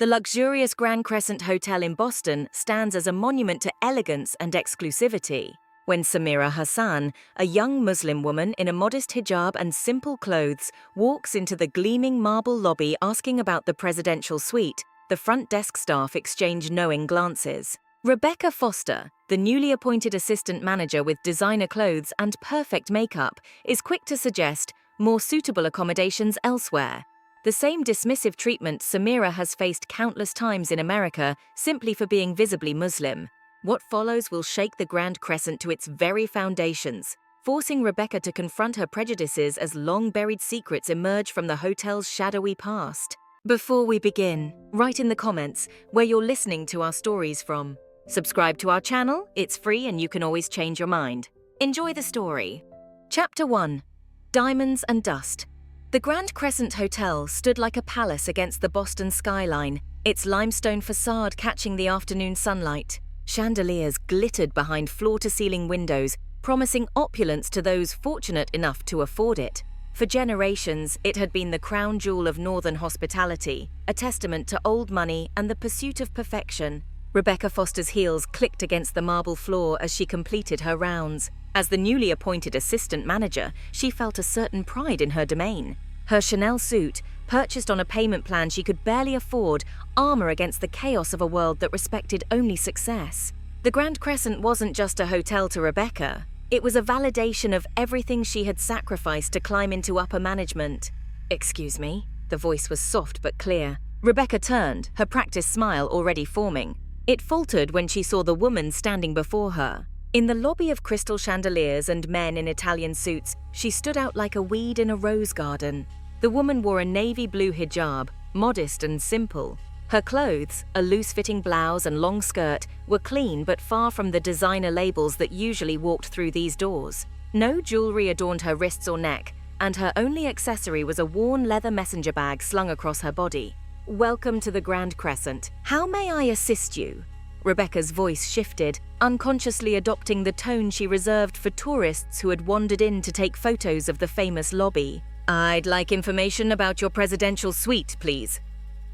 The luxurious Grand Crescent Hotel in Boston stands as a monument to elegance and exclusivity. When Samira Hassan, a young Muslim woman in a modest hijab and simple clothes, walks into the gleaming marble lobby asking about the presidential suite, the front desk staff exchange knowing glances. Rebecca Foster, the newly appointed assistant manager with designer clothes and perfect makeup, is quick to suggest more suitable accommodations elsewhere. The same dismissive treatment Samira has faced countless times in America simply for being visibly Muslim. What follows will shake the Grand Crescent to its very foundations, forcing Rebecca to confront her prejudices as long-buried secrets emerge from the hotel's shadowy past. Before we begin, write in the comments where you're listening to our stories from. Subscribe to our channel, it's free and you can always change your mind. Enjoy the story. Chapter 1. Diamonds and Dust. The Grand Crescent Hotel stood like a palace against the Boston skyline, its limestone facade catching the afternoon sunlight. Chandeliers glittered behind floor-to-ceiling windows, promising opulence to those fortunate enough to afford it. For generations, it had been the crown jewel of northern hospitality, a testament to old money and the pursuit of perfection. Rebecca Foster's heels clicked against the marble floor as she completed her rounds. As the newly appointed assistant manager, she felt a certain pride in her domain. Her Chanel suit, purchased on a payment plan she could barely afford, armor against the chaos of a world that respected only success. The Grand Crescent wasn't just a hotel to Rebecca. It was a validation of everything she had sacrificed to climb into upper management. "Excuse me?" The voice was soft but clear. Rebecca turned, her practiced smile already forming. It faltered when she saw the woman standing before her. In the lobby of crystal chandeliers and men in Italian suits, she stood out like a weed in a rose garden. The woman wore a navy blue hijab, modest and simple. Her clothes, a loose-fitting blouse and long skirt, were clean but far from the designer labels that usually walked through these doors. No jewelry adorned her wrists or neck, and her only accessory was a worn leather messenger bag slung across her body. "Welcome to the Grand Crescent. How may I assist you?" Rebecca's voice shifted, unconsciously adopting the tone she reserved for tourists who had wandered in to take photos of the famous lobby. "I'd like information about your presidential suite, please."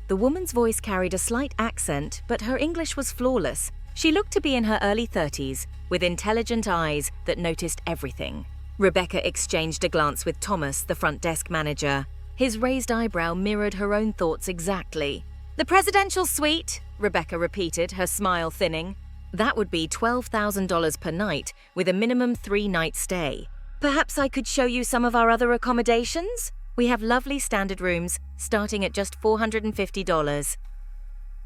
The woman's voice carried a slight accent, but her English was flawless. She looked to be in her early 30s, with intelligent eyes that noticed everything. Rebecca exchanged a glance with Thomas, the front desk manager. His raised eyebrow mirrored her own thoughts exactly. "The presidential suite," Rebecca repeated, her smile thinning. "That would be $12,000 per night, with a minimum 3-night stay. Perhaps I could show you some of our other accommodations? We have lovely standard rooms, starting at just $450.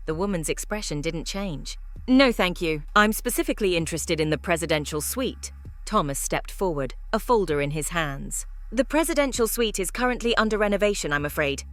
The woman's expression didn't change. "No, thank you. I'm specifically interested in the presidential suite." Thomas stepped forward, a folder in his hands. "The presidential suite is currently under renovation, I'm afraid."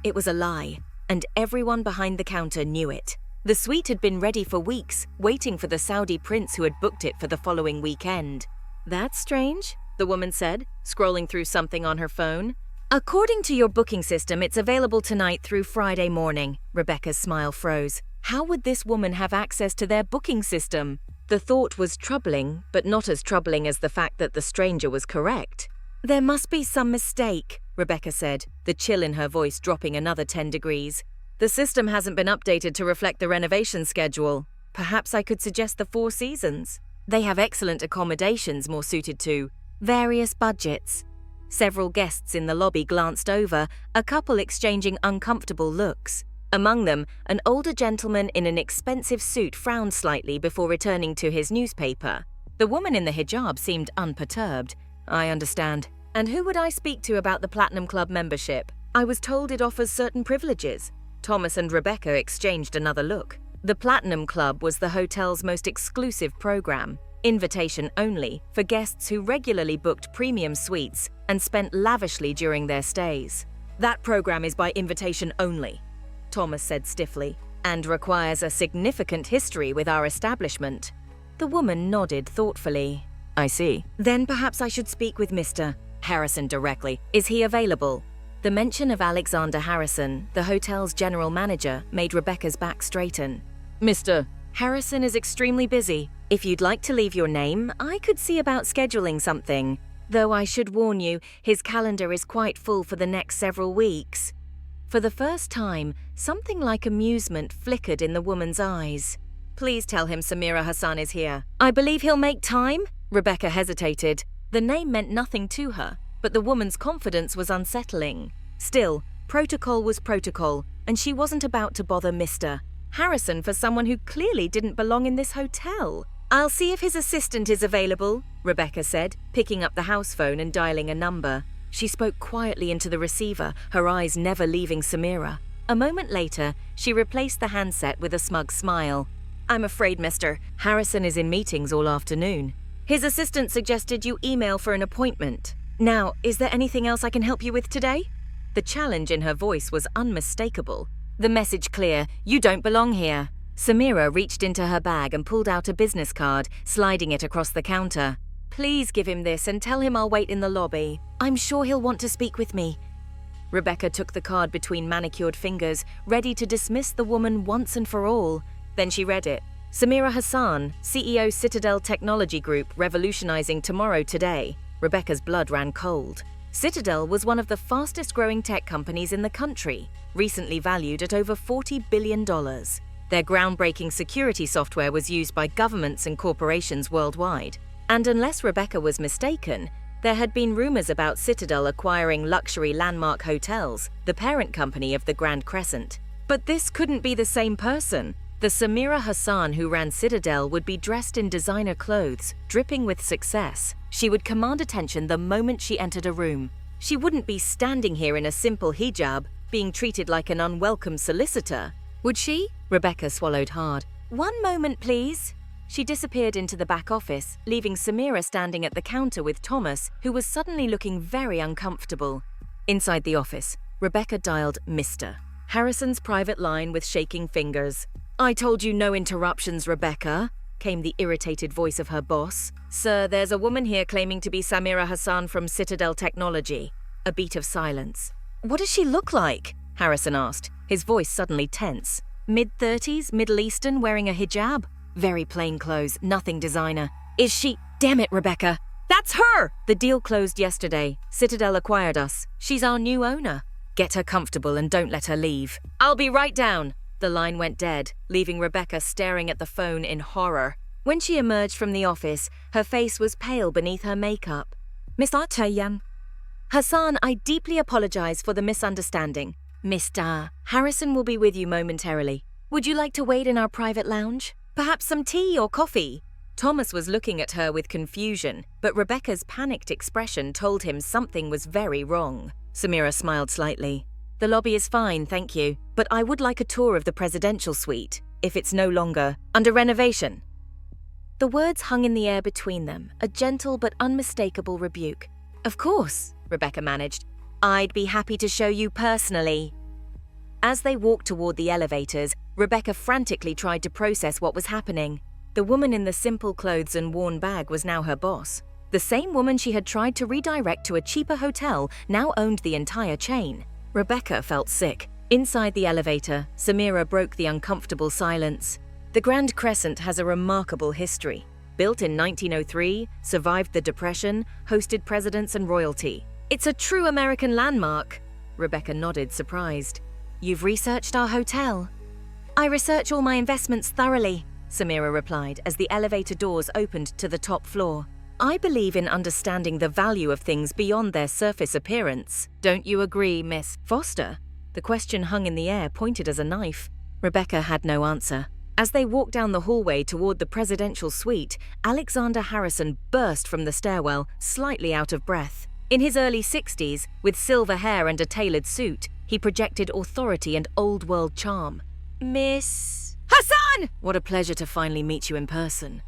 It was a lie, and everyone behind the counter knew it. The suite had been ready for weeks, waiting for the Saudi prince who had booked it for the following weekend. "That's strange," the woman said, scrolling through something on her phone. "According to your booking system, it's available tonight through Friday morning." Rebecca's smile froze. How would this woman have access to their booking system? The thought was troubling, but not as troubling as the fact that the stranger was correct. "There must be some mistake," Rebecca said, the chill in her voice dropping another 10 degrees. "The system hasn't been updated to reflect the renovation schedule. Perhaps I could suggest the Four Seasons. They have excellent accommodations more suited to various budgets." Several guests in the lobby glanced over, a couple exchanging uncomfortable looks. Among them, an older gentleman in an expensive suit frowned slightly before returning to his newspaper. The woman in the hijab seemed unperturbed. "I understand. And who would I speak to about the Platinum Club membership? I was told it offers certain privileges." Thomas and Rebecca exchanged another look. The Platinum Club was the hotel's most exclusive program, invitation only for guests who regularly booked premium suites and spent lavishly during their stays. "That program is by invitation only," Thomas said stiffly, "and requires a significant history with our establishment." The woman nodded thoughtfully. "I see. Then perhaps I should speak with Mr. Harrison directly. Is he available?" The mention of Alexander Harrison, the hotel's general manager, made Rebecca's back straighten. "Mr. Harrison is extremely busy. If you'd like to leave your name, I could see about scheduling something. Though I should warn you, his calendar is quite full for the next several weeks." For the first time, something like amusement flickered in the woman's eyes. "Please tell him Samira Hassan is here. I believe he'll make time?" Rebecca hesitated. The name meant nothing to her, but the woman's confidence was unsettling. Still, protocol was protocol, and she wasn't about to bother Mr. Harrison for someone who clearly didn't belong in this hotel. "I'll see if his assistant is available," Rebecca said, picking up the house phone and dialing a number. She spoke quietly into the receiver, her eyes never leaving Samira. A moment later, she replaced the handset with a smug smile. "I'm afraid Mr. Harrison is in meetings all afternoon. His assistant suggested you email for an appointment. Now, is there anything else I can help you with today?" The challenge in her voice was unmistakable. The message clear: "You don't belong here." Samira reached into her bag and pulled out a business card, sliding it across the counter. "Please give him this and tell him I'll wait in the lobby. I'm sure he'll want to speak with me." Rebecca took the card between manicured fingers, ready to dismiss the woman once and for all. Then she read it. "Samira Hassan, CEO Citadel Technology Group, revolutionizing tomorrow today." Rebecca's blood ran cold. Citadel was one of the fastest-growing tech companies in the country, recently valued at over $40 billion. Their groundbreaking security software was used by governments and corporations worldwide. And unless Rebecca was mistaken, there had been rumors about Citadel acquiring luxury Landmark Hotels, the parent company of the Grand Crescent. But this couldn't be the same person. The Samira Hassan who ran Citadel would be dressed in designer clothes, dripping with success. She would command attention the moment she entered a room. She wouldn't be standing here in a simple hijab, being treated like an unwelcome solicitor. Would she? Rebecca swallowed hard. "One moment, please." She disappeared into the back office, leaving Samira standing at the counter with Thomas, who was suddenly looking very uncomfortable. Inside the office, Rebecca dialed Mr. Harrison's private line with shaking fingers. "I told you no interruptions, Rebecca," came the irritated voice of her boss. "Sir, there's a woman here claiming to be Samira Hassan from Citadel Technology." A beat of silence. "What does she look like?" Harrison asked, his voice suddenly tense. "Mid-30s, Middle Eastern, wearing a hijab? Very plain clothes, nothing designer. Is she— Damn it, Rebecca! That's her! The deal closed yesterday. Citadel acquired us. She's our new owner. Get her comfortable and don't let her leave." "I'll be right down." The line went dead, leaving Rebecca staring at the phone in horror. When she emerged from the office, her face was pale beneath her makeup. "Mr. Tayan." "Hassan, I deeply apologize for the misunderstanding. Mr. Harrison will be with you momentarily. Would you like to wait in our private lounge? Perhaps some tea or coffee?" Thomas was looking at her with confusion, but Rebecca's panicked expression told him something was very wrong. Samira smiled slightly. "The lobby is fine, thank you, but I would like a tour of the presidential suite, if it's no longer under renovation." The words hung in the air between them, a gentle but unmistakable rebuke. "Of course," Rebecca managed. "I'd be happy to show you personally." As they walked toward the elevators, Rebecca frantically tried to process what was happening. The woman in the simple clothes and worn bag was now her boss. The same woman she had tried to redirect to a cheaper hotel now owned the entire chain. Rebecca felt sick. Inside the elevator, Samira broke the uncomfortable silence. The Grand Crescent has a remarkable history. Built in 1903, survived the Depression, hosted presidents and royalty. It's a true American landmark. Rebecca nodded, surprised. "You've researched our hotel?" "I research all my investments thoroughly," Samira replied as the elevator doors opened to the top floor. "I believe in understanding the value of things beyond their surface appearance. Don't you agree, Miss Foster?" The question hung in the air, pointed as a knife. Rebecca had no answer. As they walked down the hallway toward the presidential suite, Alexander Harrison burst from the stairwell, slightly out of breath. In his early 60s, with silver hair and a tailored suit, he projected authority and old-world charm. "Miss Hassan! What a pleasure to finally meet you in person."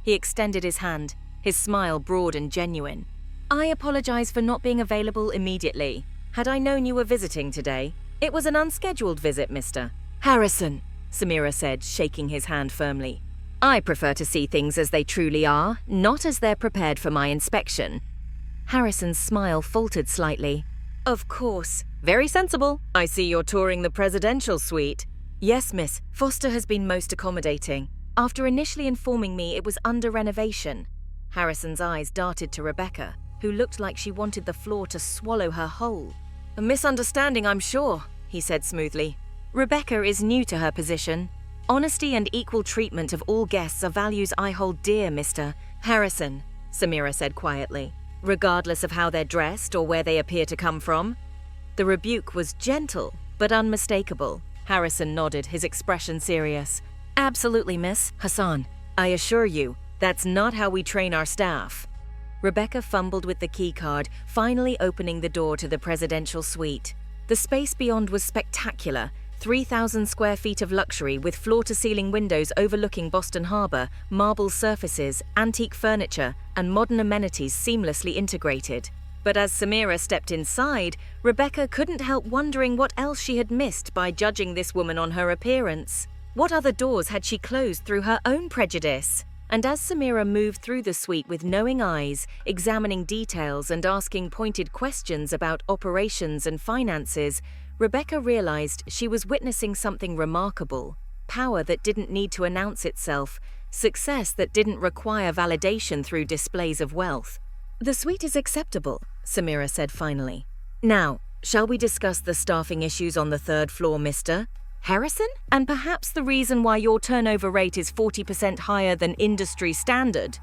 He extended his hand, his smile broad and genuine. "I apologize for not being available immediately. Had I known you were visiting today, it was an unscheduled visit, Mr. Harrison," Samira said, shaking his hand firmly. "I prefer to see things as they truly are, not as they're prepared for my inspection." Harrison's smile faltered slightly. "Of course. Very sensible. I see you're touring the presidential suite." "Yes, Miss. Foster has been most accommodating. After initially informing me it was under renovation." Harrison's eyes darted to Rebecca, who looked like she wanted the floor to swallow her whole. "A misunderstanding, I'm sure." he said smoothly. Rebecca is new to her position. Honesty and equal treatment of all guests are values I hold dear, Mr. Harrison, Samira said quietly, regardless of how they're dressed or where they appear to come from. The rebuke was gentle, but unmistakable. Harrison nodded, his expression serious. Absolutely, Miss Hassan. I assure you, that's not how we train our staff. Rebecca fumbled with the keycard, finally opening the door to the presidential suite. The space beyond was spectacular. 3,000 square feet of luxury with floor-to-ceiling windows overlooking Boston Harbor, marble surfaces, antique furniture, and modern amenities seamlessly integrated. But as Samira stepped inside, Rebecca couldn't help wondering what else she had missed by judging this woman on her appearance. What other doors had she closed through her own prejudice? And as Samira moved through the suite with knowing eyes, examining details and asking pointed questions about operations and finances, Rebecca realized she was witnessing something remarkable. Power that didn't need to announce itself, success that didn't require validation through displays of wealth. The suite is acceptable, Samira said finally. Now, shall we discuss the staffing issues on the third floor, Mr. Harrison? And perhaps the reason why your turnover rate is 40% higher than industry standard?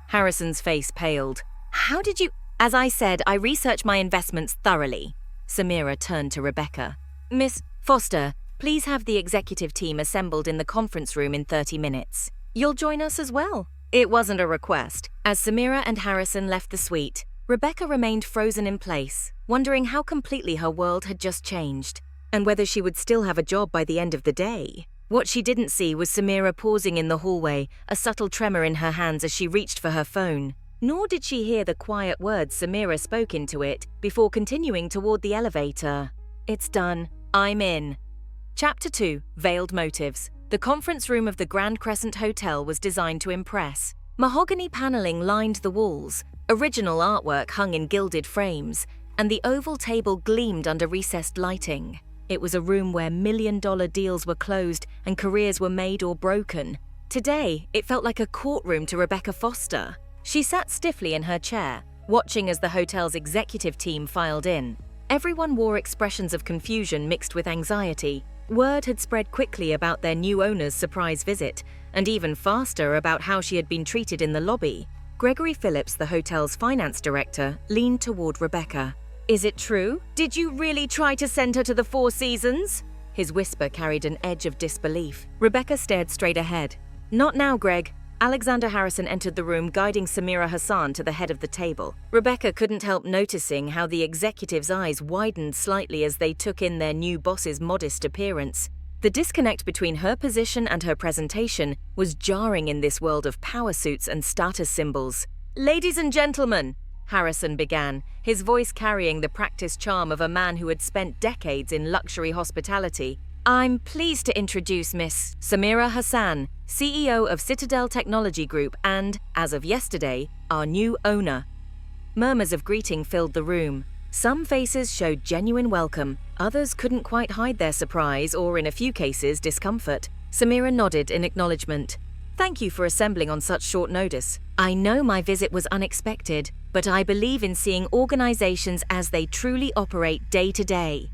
Harrison's face paled. How did you… As I said, I research my investments thoroughly. Samira turned to Rebecca. Miss Foster, please have the executive team assembled in the conference room in 30 minutes. You'll join us as well. It wasn't a request. As Samira and Harrison left the suite, Rebecca remained frozen in place, wondering how completely her world had just changed, and whether she would still have a job by the end of the day. What she didn't see was Samira pausing in the hallway, a subtle tremor in her hands as she reached for her phone. Nor did she hear the quiet words Samira spoke into it before continuing toward the elevator. It's done. I'm in. Chapter 2, Veiled Motives. The conference room of the Grand Crescent Hotel was designed to impress. Mahogany paneling lined the walls, original artwork hung in gilded frames, and the oval table gleamed under recessed lighting. It was a room where million-dollar deals were closed and careers were made or broken. Today, it felt like a courtroom to Rebecca Foster. She sat stiffly in her chair, watching as the hotel's executive team filed in. Everyone wore expressions of confusion mixed with anxiety. Word had spread quickly about their new owner's surprise visit, and even faster about how she had been treated in the lobby. Gregory Phillips, the hotel's finance director, leaned toward Rebecca. Is it true? Did you really try to send her to the Four Seasons? His whisper carried an edge of disbelief. Rebecca stared straight ahead. Not now, Greg. Alexander Harrison entered the room, guiding Samira Hassan to the head of the table. Rebecca couldn't help noticing how the executive's eyes widened slightly as they took in their new boss's modest appearance. The disconnect between her position and her presentation was jarring in this world of power suits and status symbols. Ladies and gentlemen, Harrison began, his voice carrying the practiced charm of a man who had spent decades in luxury hospitality. I'm pleased to introduce Miss Samira Hassan, CEO of Citadel Technology Group and, as of yesterday, our new owner. Murmurs of greeting filled the room. Some faces showed genuine welcome, others couldn't quite hide their surprise or, in a few cases, discomfort. Samira nodded in acknowledgement. Thank you for assembling on such short notice. I know my visit was unexpected, but I believe in seeing organizations as they truly operate day to day.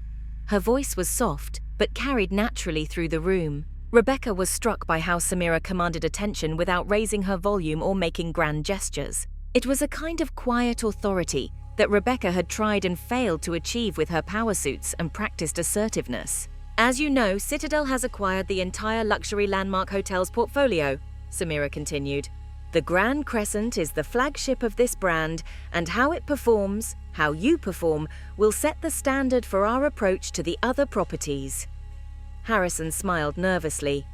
Her voice was soft, but carried naturally through the room. Rebecca was struck by how Samira commanded attention without raising her volume or making grand gestures. It was a kind of quiet authority that Rebecca had tried and failed to achieve with her power suits and practiced assertiveness. As you know, Citadel has acquired the entire luxury landmark hotel's portfolio, Samira continued. The Grand Crescent is the flagship of this brand, and how it performs, how you perform, will set the standard for our approach to the other properties. Harrison smiled nervously.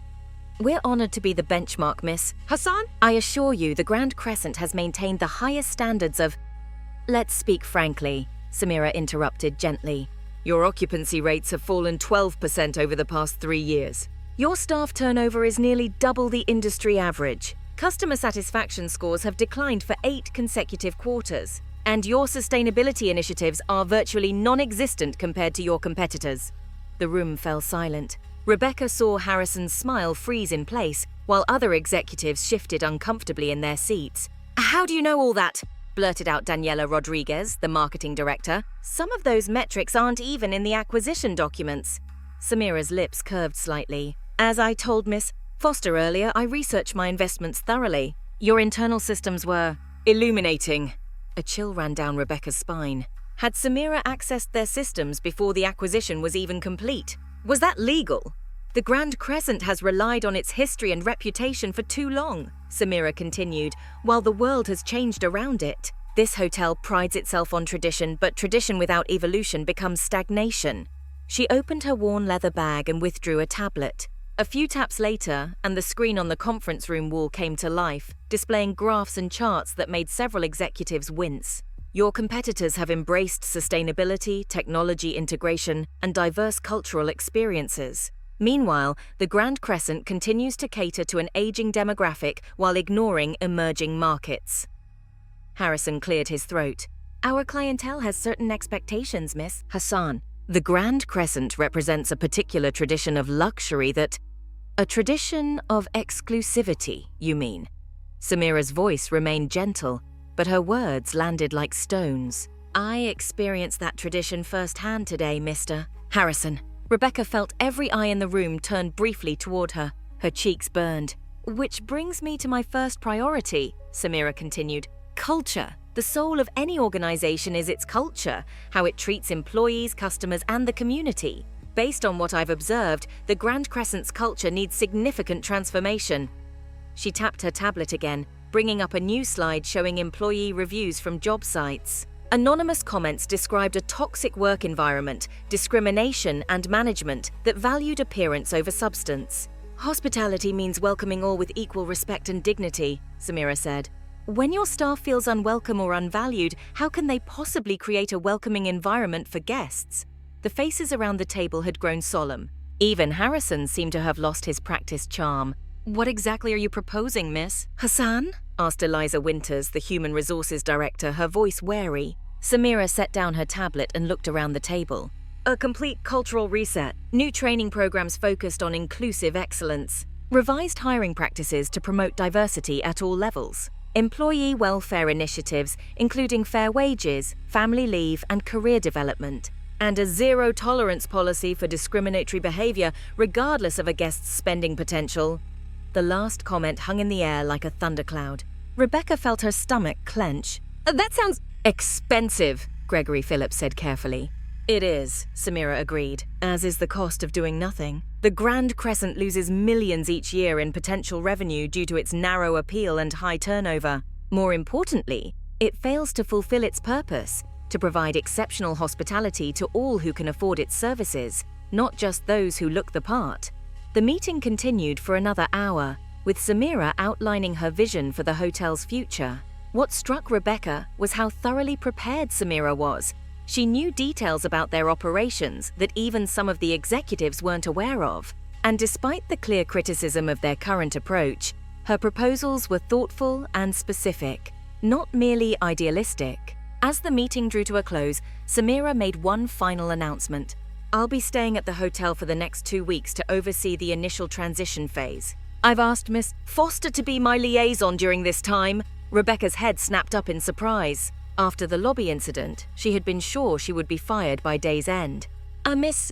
We're honored to be the benchmark, Miss Hassan. I assure you the Grand Crescent has maintained the highest standards of… Let's speak frankly, Samira interrupted gently. Your occupancy rates have fallen 12% over the past 3 years. Your staff turnover is nearly double the industry average. Customer satisfaction scores have declined for 8 consecutive quarters, and your sustainability initiatives are virtually non-existent compared to your competitors. The room fell silent. Rebecca saw Harrison's smile freeze in place, while other executives shifted uncomfortably in their seats. How do you know all that? Blurted out Daniela Rodriguez, the marketing director. Some of those metrics aren't even in the acquisition documents. Samira's lips curved slightly. As I told Miss Foster earlier, I researched my investments thoroughly. Your internal systems were illuminating. A chill ran down Rebecca's spine. Had Samira accessed their systems before the acquisition was even complete? Was that legal? The Grand Crescent has relied on its history and reputation for too long, Samira continued, while the world has changed around it. This hotel prides itself on tradition, but tradition without evolution becomes stagnation. She opened her worn leather bag and withdrew a tablet. A few taps later, and the screen on the conference room wall came to life, displaying graphs and charts that made several executives wince. Your competitors have embraced sustainability, technology integration, and diverse cultural experiences. Meanwhile, the Grand Crescent continues to cater to an aging demographic while ignoring emerging markets. Harrison cleared his throat. Our clientele has certain expectations, Miss Hassan. The Grand Crescent represents a particular tradition of luxury that... A tradition of exclusivity, you mean? Samira's voice remained gentle, but her words landed like stones. I experienced that tradition firsthand today, Mr. Harrison. Rebecca felt every eye in the room turn briefly toward her. Her cheeks burned. Which brings me to my first priority, Samira continued. Culture. The soul of any organization is its culture, how it treats employees, customers, and the community. Based on what I've observed, the Grand Crescent's culture needs significant transformation. She tapped her tablet again, bringing up a new slide showing employee reviews from job sites. Anonymous comments described a toxic work environment, discrimination, and management that valued appearance over substance. Hospitality means welcoming all with equal respect and dignity, Samira said. When your staff feels unwelcome or unvalued, how can they possibly create a welcoming environment for guests? The faces around the table had grown solemn. Even Harrison seemed to have lost his practiced charm. What exactly are you proposing, Miss Hassan? Asked Eliza Winters, the Human Resources Director, her voice wary. Samira set down her tablet and looked around the table. A complete cultural reset, new training programs focused on inclusive excellence, revised hiring practices to promote diversity at all levels, employee welfare initiatives including fair wages, family leave, and career development, and a zero-tolerance policy for discriminatory behavior regardless of a guest's spending potential. The last comment hung in the air like a thundercloud. Rebecca felt her stomach clench. That sounds expensive, Gregory Phillips said carefully. It is, Samira agreed, as is the cost of doing nothing. The Grand Crescent loses millions each year in potential revenue due to its narrow appeal and high turnover. More importantly, it fails to fulfill its purpose, to provide exceptional hospitality to all who can afford its services, not just those who look the part. The meeting continued for another hour, with Samira outlining her vision for the hotel's future. What struck Rebecca was how thoroughly prepared Samira was. She knew details about their operations that even some of the executives weren't aware of. And despite the clear criticism of their current approach, her proposals were thoughtful and specific, not merely idealistic. As the meeting drew to a close, Samira made one final announcement. I'll be staying at the hotel for the next 2 weeks to oversee the initial transition phase. I've asked Miss Foster to be my liaison during this time. Rebecca's head snapped up in surprise. After the lobby incident, she had been sure she would be fired by day's end. Miss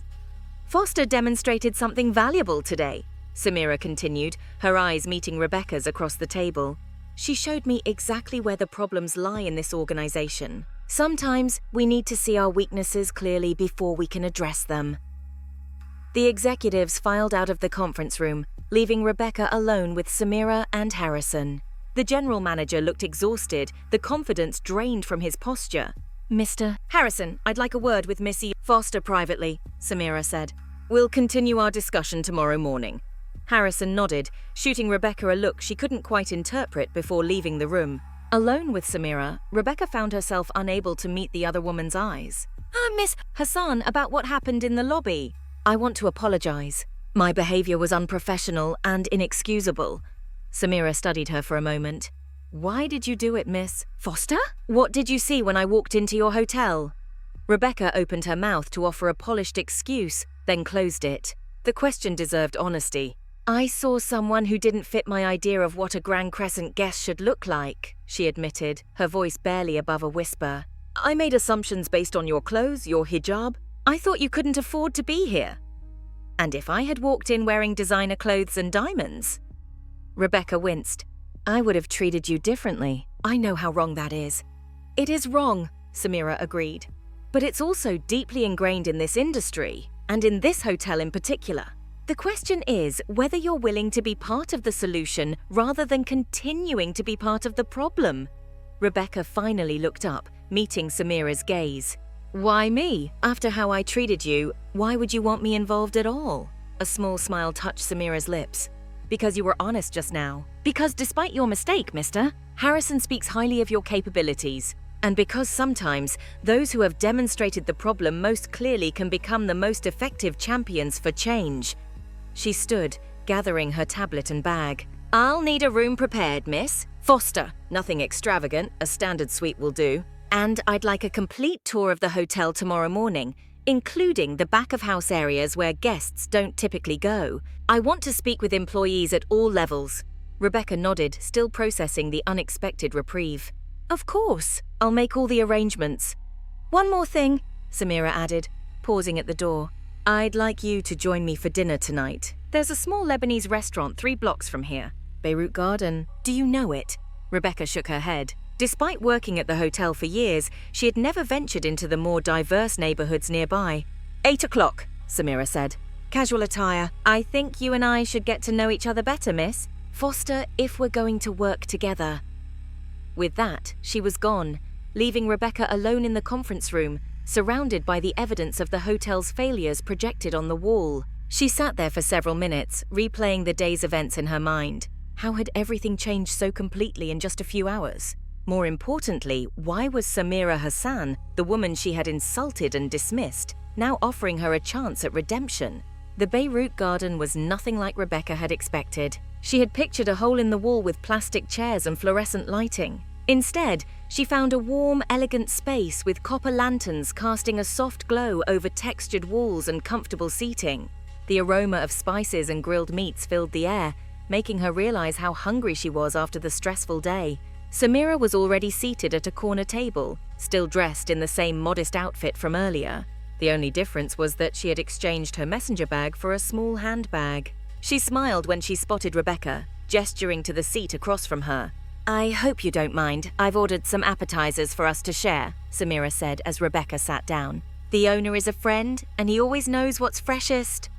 Foster demonstrated something valuable today, Samira continued, her eyes meeting Rebecca's across the table. She showed me exactly where the problems lie in this organization. Sometimes we need to see our weaknesses clearly before we can address them. The executives filed out of the conference room, leaving Rebecca alone with Samira and Harrison. The general manager looked exhausted, the confidence drained from his posture. Mr. Harrison, I'd like a word with Missy Foster privately, Samira said. We'll continue our discussion tomorrow morning. Harrison nodded, shooting Rebecca a look she couldn't quite interpret before leaving the room. Alone with Samira, Rebecca found herself unable to meet the other woman's eyes. Miss Hassan, about what happened in the lobby. I want to apologize. My behavior was unprofessional and inexcusable. Samira studied her for a moment. Why did you do it, Miss Foster? What did you see when I walked into your hotel? Rebecca opened her mouth to offer a polished excuse, then closed it. The question deserved honesty. I saw someone who didn't fit my idea of what a Grand Crescent guest should look like, she admitted, her voice barely above a whisper. I made assumptions based on your clothes, your hijab. I thought you couldn't afford to be here. And if I had walked in wearing designer clothes and diamonds? Rebecca winced. I would have treated you differently. I know how wrong that is. It is wrong, Samira agreed. But it's also deeply ingrained in this industry, and in this hotel in particular. The question is whether you're willing to be part of the solution rather than continuing to be part of the problem. Rebecca finally looked up, meeting Samira's gaze. Why me? After how I treated you, why would you want me involved at all? A small smile touched Samira's lips. Because you were honest just now. Because despite your mistake, mister, Harrison speaks highly of your capabilities. And because sometimes those who have demonstrated the problem most clearly can become the most effective champions for change. She stood, gathering her tablet and bag. I'll need a room prepared, miss. Foster. Nothing extravagant, a standard suite will do. And I'd like a complete tour of the hotel tomorrow morning, including the back-of-house areas where guests don't typically go. I want to speak with employees at all levels. Rebecca nodded, still processing the unexpected reprieve. Of course, I'll make all the arrangements. One more thing, Samira added, pausing at the door. I'd like you to join me for dinner tonight. There's a small Lebanese restaurant 3 blocks from here. Beirut Garden. Do you know it? Rebecca shook her head. Despite working at the hotel for years, she had never ventured into the more diverse neighborhoods nearby. 8 o'clock, Samira said. Casual attire. I think you and I should get to know each other better, miss. Foster, if we're going to work together. With that, she was gone, leaving Rebecca alone in the conference room, surrounded by the evidence of the hotel's failures projected on the wall. She sat there for several minutes, replaying the day's events in her mind. How had everything changed so completely in just a few hours? More importantly, why was Samira Hassan, the woman she had insulted and dismissed, now offering her a chance at redemption? The Beirut Garden was nothing like Rebecca had expected. She had pictured a hole in the wall with plastic chairs and fluorescent lighting. Instead, she found a warm, elegant space with copper lanterns casting a soft glow over textured walls and comfortable seating. The aroma of spices and grilled meats filled the air, making her realize how hungry she was after the stressful day. Samira was already seated at a corner table, still dressed in the same modest outfit from earlier. The only difference was that she had exchanged her messenger bag for a small handbag. She smiled when she spotted Rebecca, gesturing to the seat across from her. I hope you don't mind. I've ordered some appetizers for us to share, Samira said as Rebecca sat down. The owner is a friend, and he always knows what's freshest.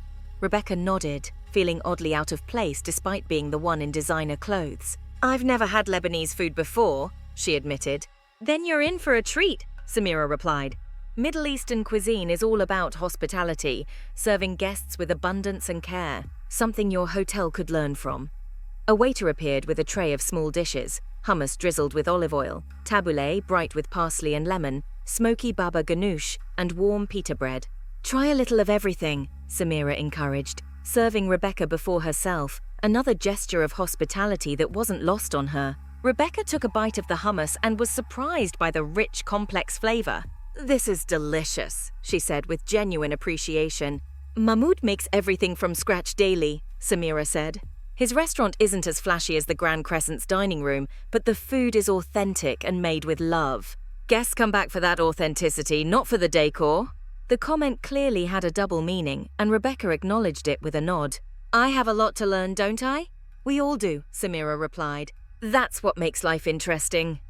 Rebecca nodded, feeling oddly out of place despite being the one in designer clothes. I've never had Lebanese food before, she admitted. Then you're in for a treat, Samira replied. Middle Eastern cuisine is all about hospitality, serving guests with abundance and care, something your hotel could learn from. A waiter appeared with a tray of small dishes, hummus drizzled with olive oil, tabbouleh bright with parsley and lemon, smoky baba ganoush, and warm pita bread. Try a little of everything, Samira encouraged, serving Rebecca before herself, another gesture of hospitality that wasn't lost on her. Rebecca took a bite of the hummus and was surprised by the rich, complex flavor. This is delicious, she said with genuine appreciation. Mahmoud makes everything from scratch daily, Samira said. His restaurant isn't as flashy as the Grand Crescent's dining room, but the food is authentic and made with love. Guests come back for that authenticity, not for the decor. The comment clearly had a double meaning, and Rebecca acknowledged it with a nod. I have a lot to learn, don't I? We all do, Samira replied. That's what makes life interesting.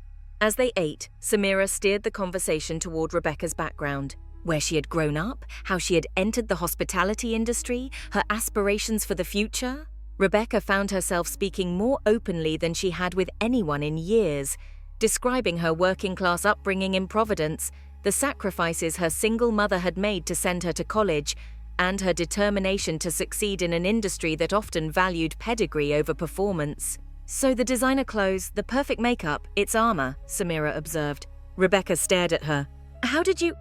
As they ate, Samira steered the conversation toward Rebecca's background. Where she had grown up, how she had entered the hospitality industry, her aspirations for the future. Rebecca found herself speaking more openly than she had with anyone in years, describing her working-class upbringing in Providence, the sacrifices her single mother had made to send her to college, and her determination to succeed in an industry that often valued pedigree over performance. So the designer clothes, the perfect makeup, it's armor, Samira observed. Rebecca stared at her. How did you…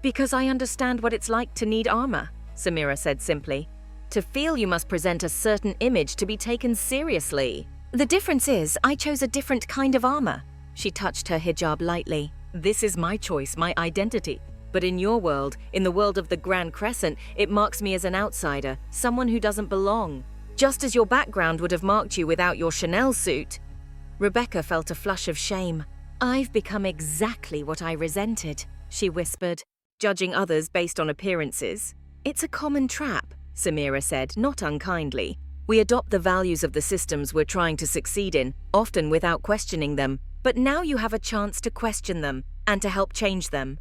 Because I understand what it's like to need armor, Samira said simply. To feel you must present a certain image to be taken seriously. The difference is, I chose a different kind of armor. She touched her hijab lightly. This is my choice, my identity. But in your world, in the world of the Grand Crescent, it marks me as an outsider, someone who doesn't belong. Just as your background would have marked you without your Chanel suit. Rebecca felt a flush of shame. I've become exactly what I resented, she whispered, judging others based on appearances. It's a common trap. Samira said, not unkindly. "We adopt the values of the systems we're trying to succeed in, often without questioning them. But now you have a chance to question them and to help change them."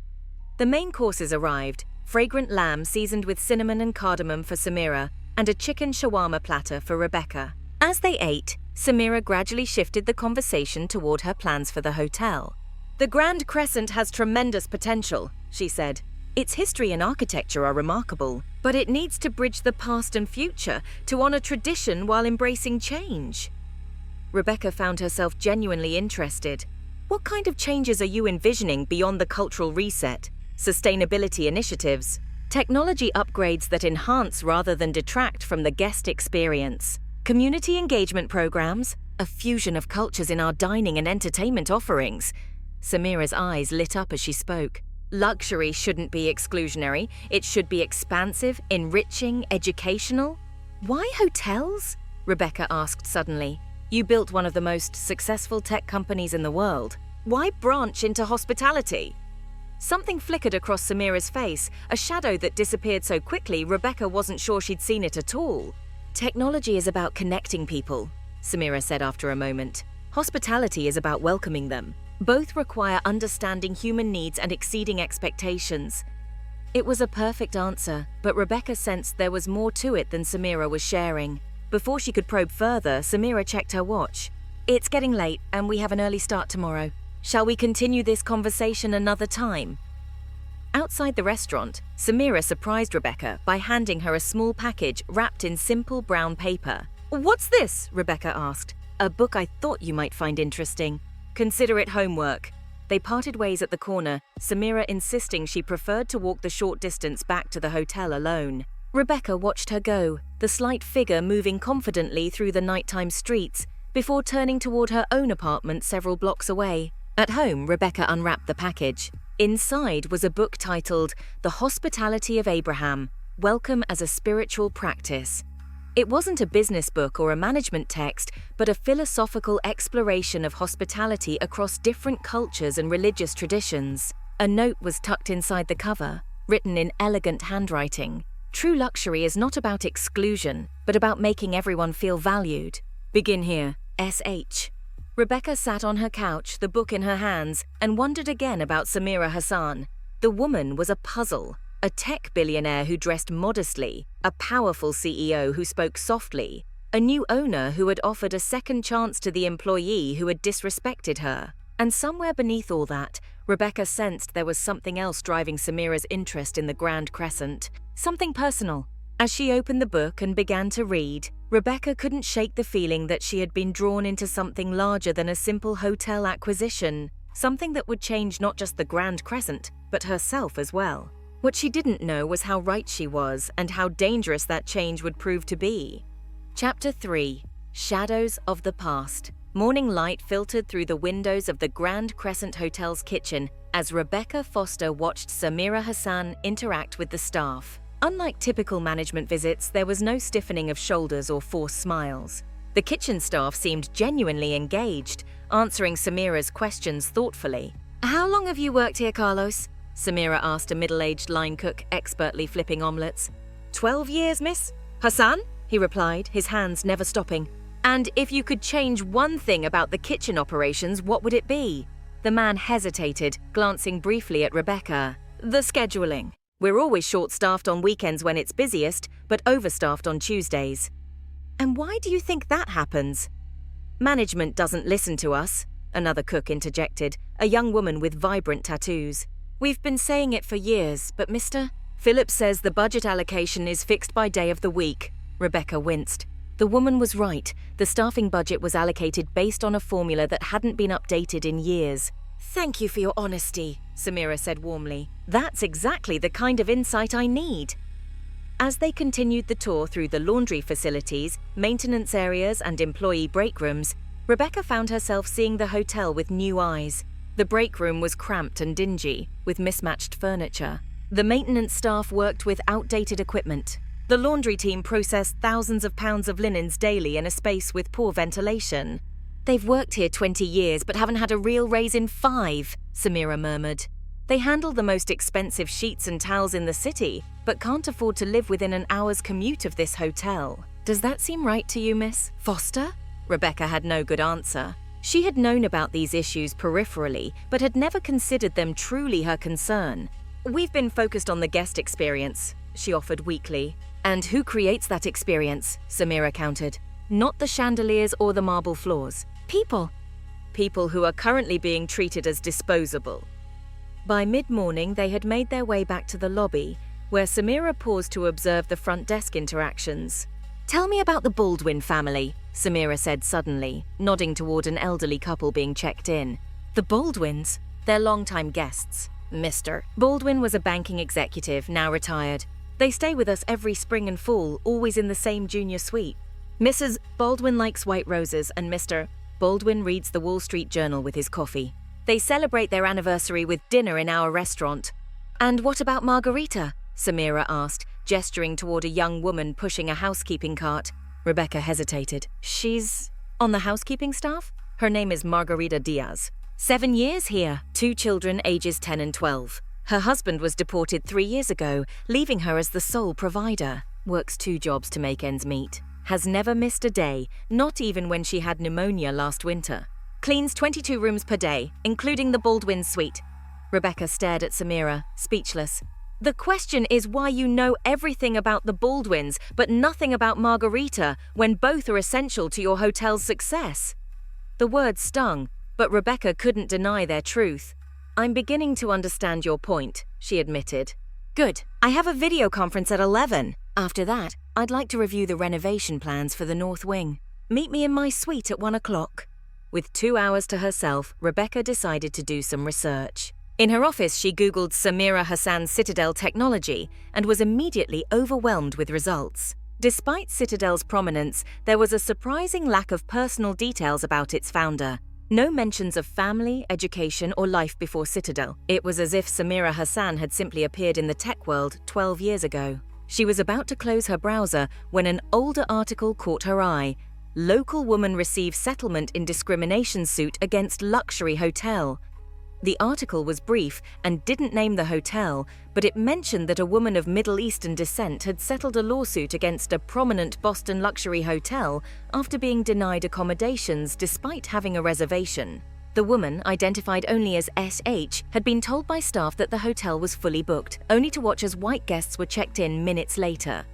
The main courses arrived: fragrant lamb seasoned with cinnamon and cardamom for Samira, and a chicken shawarma platter for Rebecca. As they ate, Samira gradually shifted the conversation toward her plans for the hotel. "The Grand Crescent has tremendous potential," she said. "Its history and architecture are remarkable, but it needs to bridge the past and future to honor tradition while embracing change." Rebecca found herself genuinely interested. "What kind of changes are you envisioning beyond the cultural reset? Sustainability initiatives? Technology upgrades that enhance rather than detract from the guest experience? Community engagement programs? A fusion of cultures in our dining and entertainment offerings?" Samira's eyes lit up as she spoke. "Luxury shouldn't be exclusionary. It should be expansive, enriching, educational." "Why hotels?" Rebecca asked suddenly. "You built one of the most successful tech companies in the world. Why branch into hospitality?" Something flickered across Samira's face, a shadow that disappeared so quickly Rebecca wasn't sure she'd seen it at all. "Technology is about connecting people," Samira said after a moment. "Hospitality is about welcoming them. Both require understanding human needs and exceeding expectations." It was a perfect answer, but Rebecca sensed there was more to it than Samira was sharing. Before she could probe further, Samira checked her watch. "It's getting late, and we have an early start tomorrow. Shall we continue this conversation another time?" Outside the restaurant, Samira surprised Rebecca by handing her a small package wrapped in simple brown paper. "What's this?" Rebecca asked. "A book I thought you might find interesting. Consider it homework." They parted ways at the corner, Samira insisting she preferred to walk the short distance back to the hotel alone. Rebecca watched her go, the slight figure moving confidently through the nighttime streets, before turning toward her own apartment several blocks away. At home, Rebecca unwrapped the package. Inside was a book titled The Hospitality of Abraham, Welcome as a Spiritual Practice. It wasn't a business book or a management text, but a philosophical exploration of hospitality across different cultures and religious traditions. A note was tucked inside the cover, written in elegant handwriting. "True luxury is not about exclusion, but about making everyone feel valued. Begin here, S.H." Rebecca sat on her couch, the book in her hands, and wondered again about Samira Hassan. The woman was a puzzle. A tech billionaire who dressed modestly, a powerful CEO who spoke softly, a new owner who had offered a second chance to the employee who had disrespected her. And somewhere beneath all that, Rebecca sensed there was something else driving Samira's interest in the Grand Crescent, something personal. As she opened the book and began to read, Rebecca couldn't shake the feeling that she had been drawn into something larger than a simple hotel acquisition, something that would change not just the Grand Crescent, but herself as well. What she didn't know was how right she was and how dangerous that change would prove to be. Chapter 3: Shadows of the Past. Morning light filtered through the windows of the Grand Crescent Hotel's kitchen as Rebecca Foster watched Samira Hassan interact with the staff. Unlike typical management visits, there was no stiffening of shoulders or forced smiles. The kitchen staff seemed genuinely engaged, answering Samira's questions thoughtfully. "How long have you worked here, Carlos?" Samira asked a middle-aged line cook expertly flipping omelets. 12 years, miss." "Hassan?" he replied, his hands never stopping. "And if you could change one thing about the kitchen operations, what would it be?" The man hesitated, glancing briefly at Rebecca. "The scheduling. We're always short-staffed on weekends when it's busiest, but overstaffed on Tuesdays." "And why do you think that happens?" "Management doesn't listen to us," another cook interjected, a young woman with vibrant tattoos. "We've been saying it for years, but Mr. Phillips says the budget allocation is fixed by day of the week." Rebecca winced. The woman was right. The staffing budget was allocated based on a formula that hadn't been updated in years. "Thank you for your honesty," Samira said warmly. "That's exactly the kind of insight I need." As they continued the tour through the laundry facilities, maintenance areas, and employee break rooms, Rebecca found herself seeing the hotel with new eyes. The break room was cramped and dingy, with mismatched furniture. The maintenance staff worked with outdated equipment. The laundry team processed thousands of pounds of linens daily in a space with poor ventilation. "They've worked here 20 years but haven't had a real raise in 5, Samira murmured. They handle the most expensive sheets and towels in the city, but can't afford to live within an hour's commute of this hotel. Does that seem right to you, Miss Foster? Rebecca had no good answer. She had known about these issues peripherally, but had never considered them truly her concern. We've been focused on the guest experience, she offered weakly. And who creates that experience? Samira countered. Not the chandeliers or the marble floors. People. People who are currently being treated as disposable. By mid-morning, they had made their way back to the lobby, where Samira paused to observe the front desk interactions. Tell me about the Baldwin family, Samira said suddenly, nodding toward an elderly couple being checked in. The Baldwins? They're longtime guests. Mr. Baldwin was a banking executive, now retired. They stay with us every spring and fall, always in the same junior suite. Mrs. Baldwin likes white roses, and Mr. Baldwin reads the Wall Street Journal with his coffee. They celebrate their anniversary with dinner in our restaurant. And what about Margarita? Samira asked, gesturing toward a young woman pushing a housekeeping cart. Rebecca hesitated. She's on the housekeeping staff? Her name is Margarita Diaz. 7 years here, 2 children ages 10 and 12. Her husband was deported 3 years ago, leaving her as the sole provider. Works 2 jobs to make ends meet. Has never missed a day, not even when she had pneumonia last winter. Cleans 22 rooms per day, including the Baldwin suite. Rebecca stared at Samira, speechless. The question is why you know everything about the Baldwins, but nothing about Margarita, when both are essential to your hotel's success. The words stung, but Rebecca couldn't deny their truth. I'm beginning to understand your point, she admitted. Good. I have a video conference at 11. After that, I'd like to review the renovation plans for the North Wing. Meet me in my suite at 1 o'clock. With 2 hours to herself, Rebecca decided to do some research. In her office, she Googled Samira Hassan's Citadel technology and was immediately overwhelmed with results. Despite Citadel's prominence, there was a surprising lack of personal details about its founder. No mentions of family, education, or life before Citadel. It was as if Samira Hassan had simply appeared in the tech world 12 years ago. She was about to close her browser when an older article caught her eye. Local woman receives settlement in discrimination suit against luxury hotel. The article was brief and didn't name the hotel, but it mentioned that a woman of Middle Eastern descent had settled a lawsuit against a prominent Boston luxury hotel after being denied accommodations despite having a reservation. The woman, identified only as SH, had been told by staff that the hotel was fully booked, only to watch as white guests were checked in minutes later.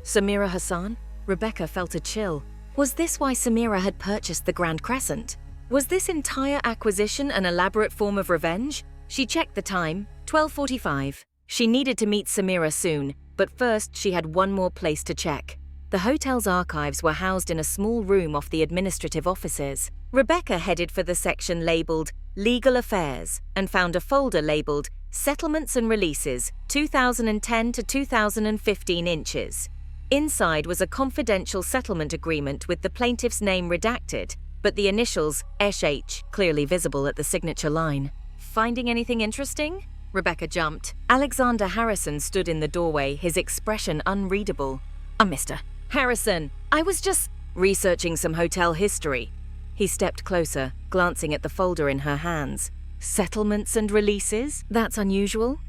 Samira Hassan? Rebecca felt a chill. Was this why Samira had purchased the Grand Crescent? Was this entire acquisition an elaborate form of revenge? She checked the time, 12:45. She needed to meet Samira soon, but first she had one more place to check. The hotel's archives were housed in a small room off the administrative offices. Rebecca headed for the section labeled Legal Affairs and found a folder labeled Settlements and Releases, 2010 to 2015 inches. Inside was a confidential settlement agreement with the plaintiff's name redacted, but the initials SH clearly visible at the signature line. Finding anything interesting? Rebecca jumped. Alexander Harrison stood in the doorway, his expression unreadable. Mr. Harrison, I was just researching some hotel history. He stepped closer, glancing at the folder in her hands. Settlements and releases? That's unusual.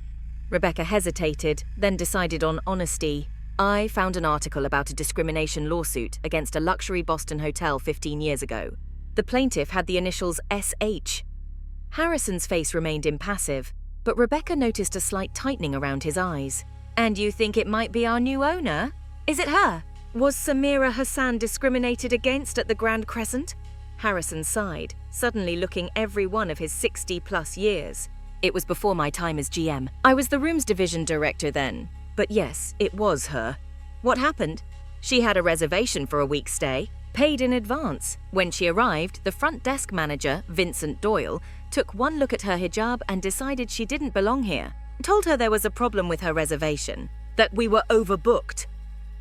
Rebecca hesitated, then decided on honesty. I found an article about a discrimination lawsuit against a luxury Boston hotel 15 years ago. The plaintiff had the initials SH. Harrison's face remained impassive, but Rebecca noticed a slight tightening around his eyes. And you think it might be our new owner? Is it her? Was Samira Hassan discriminated against at the Grand Crescent? Harrison sighed, suddenly looking every one of his 60-plus years. It was before my time as GM. I was the rooms division director then. But yes, it was her. What happened? She had a reservation for a week's stay, paid in advance. When she arrived, the front desk manager, Vincent Doyle, took one look at her hijab and decided she didn't belong here. Told her there was a problem with her reservation, that we were overbooked.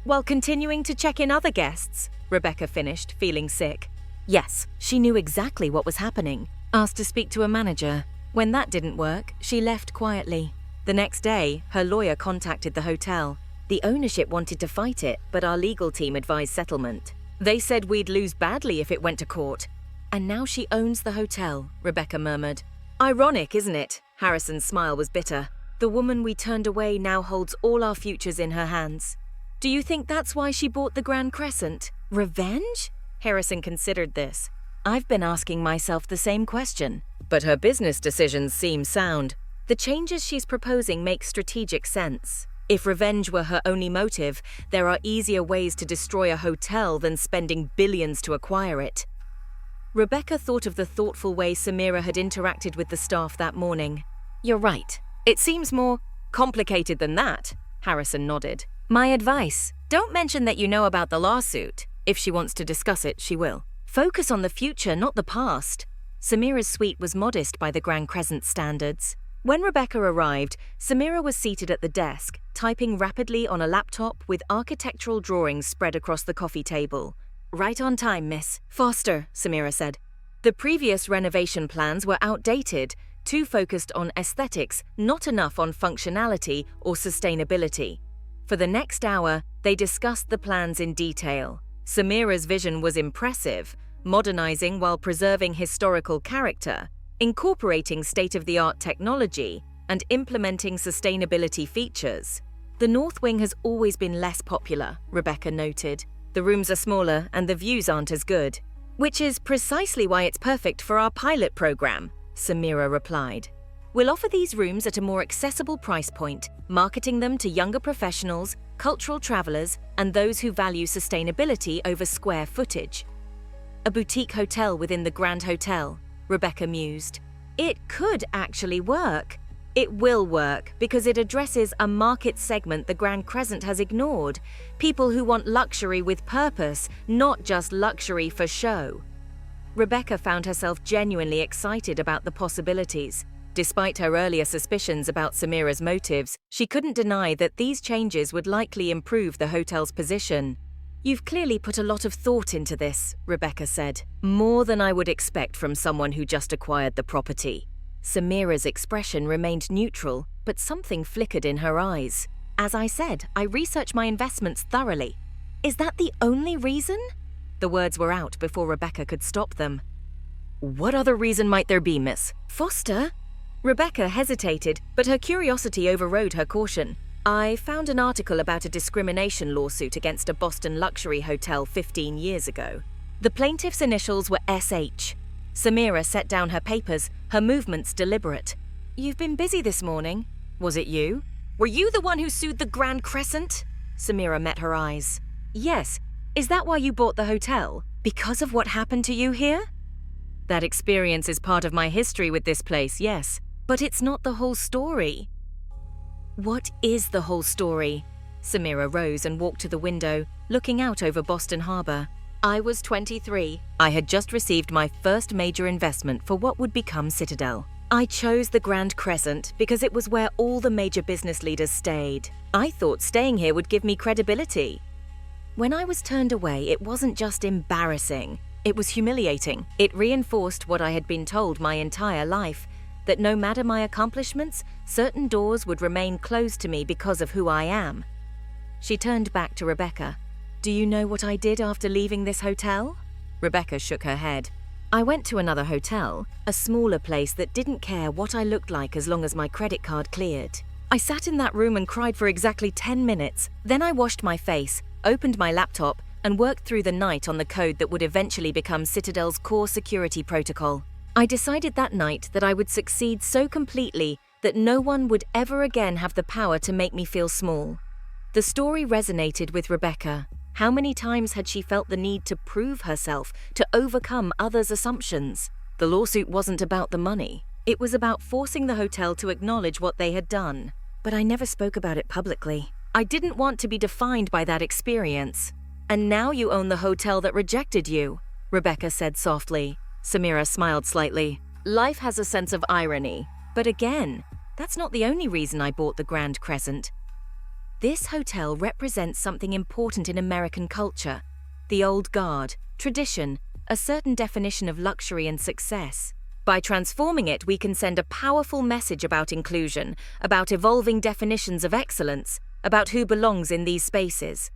While continuing to check in other guests, Rebecca finished, feeling sick. Yes, she knew exactly what was happening. Asked to speak to a manager. When that didn't work, she left quietly. The next day, her lawyer contacted the hotel. The ownership wanted to fight it, but our legal team advised settlement. They said we'd lose badly if it went to court. And now she owns the hotel, Rebecca murmured. Ironic, isn't it? Harrison's smile was bitter. The woman we turned away now holds all our futures in her hands. Do you think that's why she bought the Grand Crescent? Revenge? Harrison considered this. I've been asking myself the same question. But her business decisions seem sound. The changes she's proposing make strategic sense. If revenge were her only motive, there are easier ways to destroy a hotel than spending billions to acquire it. Rebecca thought of the thoughtful way Samira had interacted with the staff that morning. You're right. It seems more complicated than that, Harrison nodded. My advice, don't mention that you know about the lawsuit. If she wants to discuss it, she will. Focus on the future, not the past. Samira's suite was modest by the Grand Crescent standards. When Rebecca arrived, Samira was seated at the desk, typing rapidly on a laptop with architectural drawings spread across the coffee table. Right on time, miss. Faster, Samira said. The previous renovation plans were outdated, too focused on aesthetics, not enough on functionality or sustainability. For the next hour, they discussed the plans in detail. Samira's vision was impressive, modernizing while preserving historical character, incorporating state-of-the-art technology, and implementing sustainability features. The North Wing has always been less popular, Rebecca noted. The rooms are smaller and the views aren't as good. Which is precisely why it's perfect for our pilot program, Samira replied. We'll offer these rooms at a more accessible price point, marketing them to younger professionals, cultural travelers, and those who value sustainability over square footage. A boutique hotel within the Grand Hotel, Rebecca mused. It could actually work. It will work because it addresses a market segment the Grand Crescent has ignored. People who want luxury with purpose, not just luxury for show. Rebecca found herself genuinely excited about the possibilities. Despite her earlier suspicions about Samira's motives, she couldn't deny that these changes would likely improve the hotel's position. You've clearly put a lot of thought into this, Rebecca said. More than I would expect from someone who just acquired the property. Samira's expression remained neutral, but something flickered in her eyes. As I said, I research my investments thoroughly. Is that the only reason? The words were out before Rebecca could stop them. What other reason might there be, miss? Foster? Rebecca hesitated, but her curiosity overrode her caution. I found an article about a discrimination lawsuit against a Boston luxury hotel 15 years ago. The plaintiff's initials were SH. Samira set down her papers, her movements deliberate. You've been busy this morning. Was it you? Were you the one who sued the Grand Crescent? Samira met her eyes. Yes. Is that why you bought the hotel? Because of what happened to you here? That experience is part of my history with this place, yes. But it's not the whole story. What is the whole story? Samira rose and walked to the window, looking out over Boston Harbor. I was 23. I had just received my first major investment for what would become Citadel. I chose the Grand Crescent because it was where all the major business leaders stayed. I thought staying here would give me credibility. When I was turned away, it wasn't just embarrassing. It was humiliating. It reinforced what I had been told my entire life, that no matter my accomplishments, certain doors would remain closed to me because of who I am. She turned back to Rebecca. Do you know what I did after leaving this hotel? Rebecca shook her head. I went to another hotel, a smaller place that didn't care what I looked like as long as my credit card cleared. I sat in that room and cried for exactly 10 minutes. Then I washed my face, opened my laptop, and worked through the night on the code that would eventually become Citadel's core security protocol. I decided that night that I would succeed so completely that no one would ever again have the power to make me feel small. The story resonated with Rebecca. How many times had she felt the need to prove herself, to overcome others' assumptions? The lawsuit wasn't about the money. It was about forcing the hotel to acknowledge what they had done. But I never spoke about it publicly. I didn't want to be defined by that experience. And now you own the hotel that rejected you, Rebecca said softly. Samira smiled slightly. Life has a sense of irony. But again, that's not the only reason I bought the Grand Crescent. This hotel represents something important in American culture. The old guard, tradition, a certain definition of luxury and success. By transforming it, we can send a powerful message about inclusion, about evolving definitions of excellence, about who belongs in these spaces.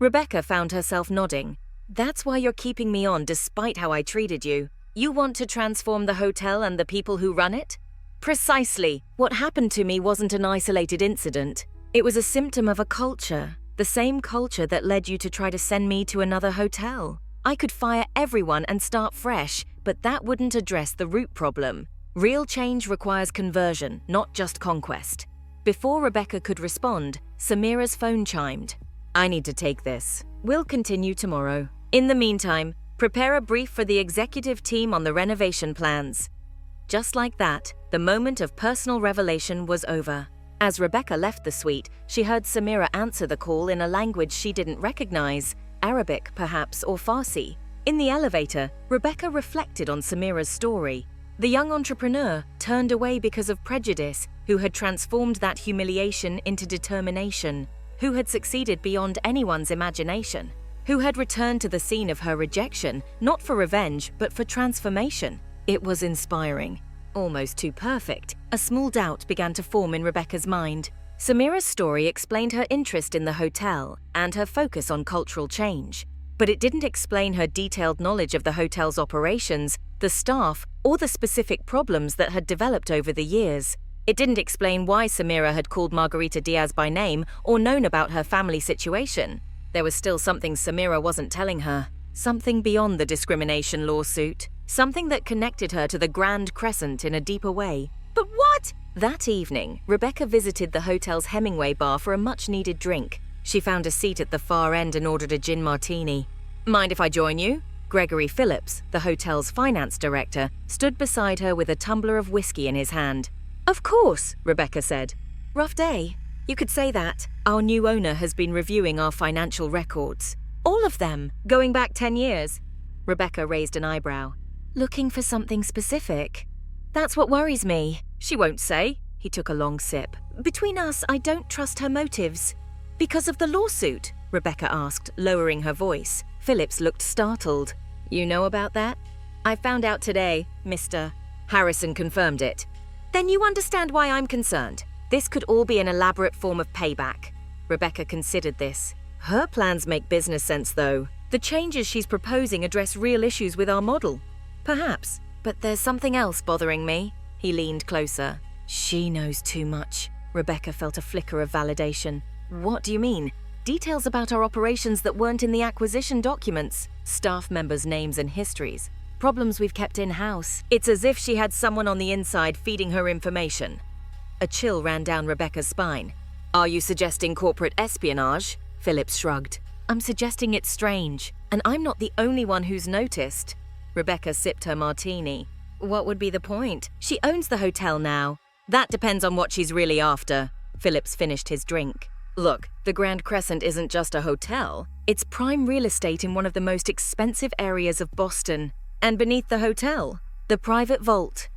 Rebecca found herself nodding. That's why you're keeping me on despite how I treated you. You want to transform the hotel and the people who run it? Precisely. What happened to me wasn't an isolated incident. It was a symptom of a culture, the same culture that led you to try to send me to another hotel. I could fire everyone and start fresh, but that wouldn't address the root problem. Real change requires conversion, not just conquest. Before Rebecca could respond, Samira's phone chimed. I need to take this. We'll continue tomorrow. In the meantime, prepare a brief for the executive team on the renovation plans. Just like that, the moment of personal revelation was over. As Rebecca left the suite, she heard Samira answer the call in a language she didn't recognize, Arabic perhaps, or Farsi. In the elevator, Rebecca reflected on Samira's story. The young entrepreneur turned away because of prejudice, who had transformed that humiliation into determination, who had succeeded beyond anyone's imagination, who had returned to the scene of her rejection, not for revenge, but for transformation. It was inspiring. Almost too perfect. A small doubt began to form in Rebecca's mind. Samira's story explained her interest in the hotel and her focus on cultural change. But it didn't explain her detailed knowledge of the hotel's operations, the staff, or the specific problems that had developed over the years. It didn't explain why Samira had called Margarita Diaz by name or known about her family situation. There was still something Samira wasn't telling her. Something beyond the discrimination lawsuit. Something that connected her to the Grand Crescent in a deeper way. But what? That evening, Rebecca visited the hotel's Hemingway bar for a much-needed drink. She found a seat at the far end and ordered a gin martini. Mind if I join you? Gregory Phillips, the hotel's finance director, stood beside her with a tumbler of whiskey in his hand. Of course, Rebecca said. Rough day. You could say that. Our new owner has been reviewing our financial records. All of them, going back 10 years. Rebecca raised an eyebrow. Looking for something specific? That's what worries me. She won't say. He took a long sip. Between us, I don't trust her motives. Because of the lawsuit? Rebecca asked, lowering her voice. Phillips looked startled. You know about that? I found out today, Mr. Harrison confirmed it. Then you understand why I'm concerned. This could all be an elaborate form of payback. Rebecca considered this. Her plans make business sense, though. The changes she's proposing address real issues with our model. Perhaps, but there's something else bothering me. He leaned closer. She knows too much. Rebecca felt a flicker of validation. What do you mean? Details about our operations that weren't in the acquisition documents. Staff members' names and histories. Problems we've kept in-house. It's as if she had someone on the inside feeding her information. A chill ran down Rebecca's spine. Are you suggesting corporate espionage? Phillips shrugged. I'm suggesting it's strange, and I'm not the only one who's noticed. Rebecca sipped her martini. What would be the point? She owns the hotel now. That depends on what she's really after. Phillips finished his drink. Look, the Grand Crescent isn't just a hotel. It's prime real estate in one of the most expensive areas of Boston. And beneath the hotel, the private vault.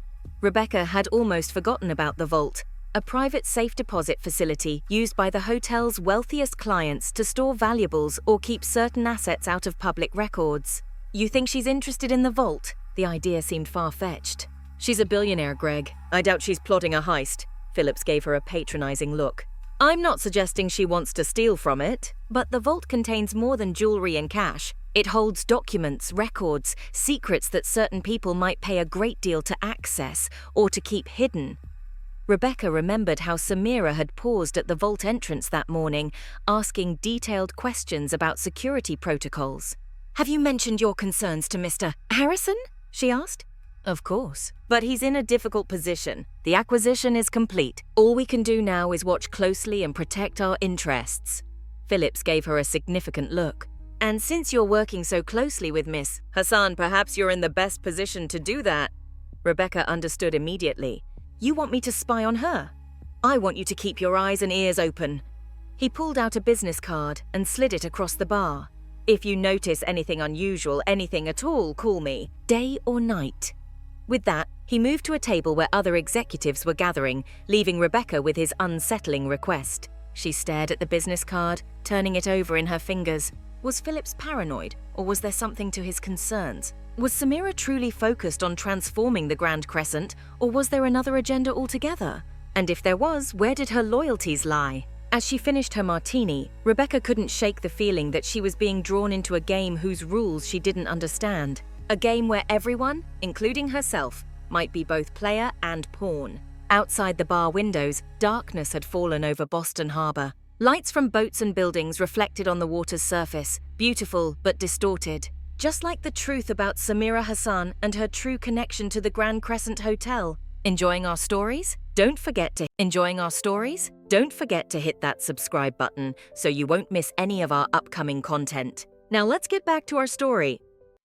Rebecca had almost forgotten about the vault, a private safe deposit facility used by the hotel's wealthiest clients to store valuables or keep certain assets out of public records. You think she's interested in the vault? The idea seemed far-fetched. She's a billionaire, Greg. I doubt she's plotting a heist. Phillips gave her a patronizing look. I'm not suggesting she wants to steal from it, but the vault contains more than jewelry and cash. It holds documents, records, secrets that certain people might pay a great deal to access or to keep hidden. Rebecca remembered how Samira had paused at the vault entrance that morning, asking detailed questions about security protocols. Have you mentioned your concerns to Mr. Harrison? She asked. Of course, but he's in a difficult position. The acquisition is complete. All we can do now is watch closely and protect our interests. Phillips gave her a significant look. And since you're working so closely with Miss Hassan, perhaps you're in the best position to do that. Rebecca understood immediately. You want me to spy on her? I want you to keep your eyes and ears open. He pulled out a business card and slid it across the bar. If you notice anything unusual, anything at all, call me, day or night. With that, he moved to a table where other executives were gathering, leaving Rebecca with his unsettling request. She stared at the business card, turning it over in her fingers. Was Phillips paranoid, or was there something to his concerns? Was Samira truly focused on transforming the Grand Crescent, or was there another agenda altogether? And if there was, where did her loyalties lie? As she finished her martini, Rebecca couldn't shake the feeling that she was being drawn into a game whose rules she didn't understand. A game where everyone, including herself, might be both player and pawn. Outside the bar windows, darkness had fallen over Boston Harbor. Lights from boats and buildings reflected on the water's surface, beautiful but distorted. Just like the truth about Samira Hassan and her true connection to the Grand Crescent Hotel. Enjoying our stories? Don't forget to hit that subscribe button so you won't miss any of our upcoming content. Now let's get back to our story.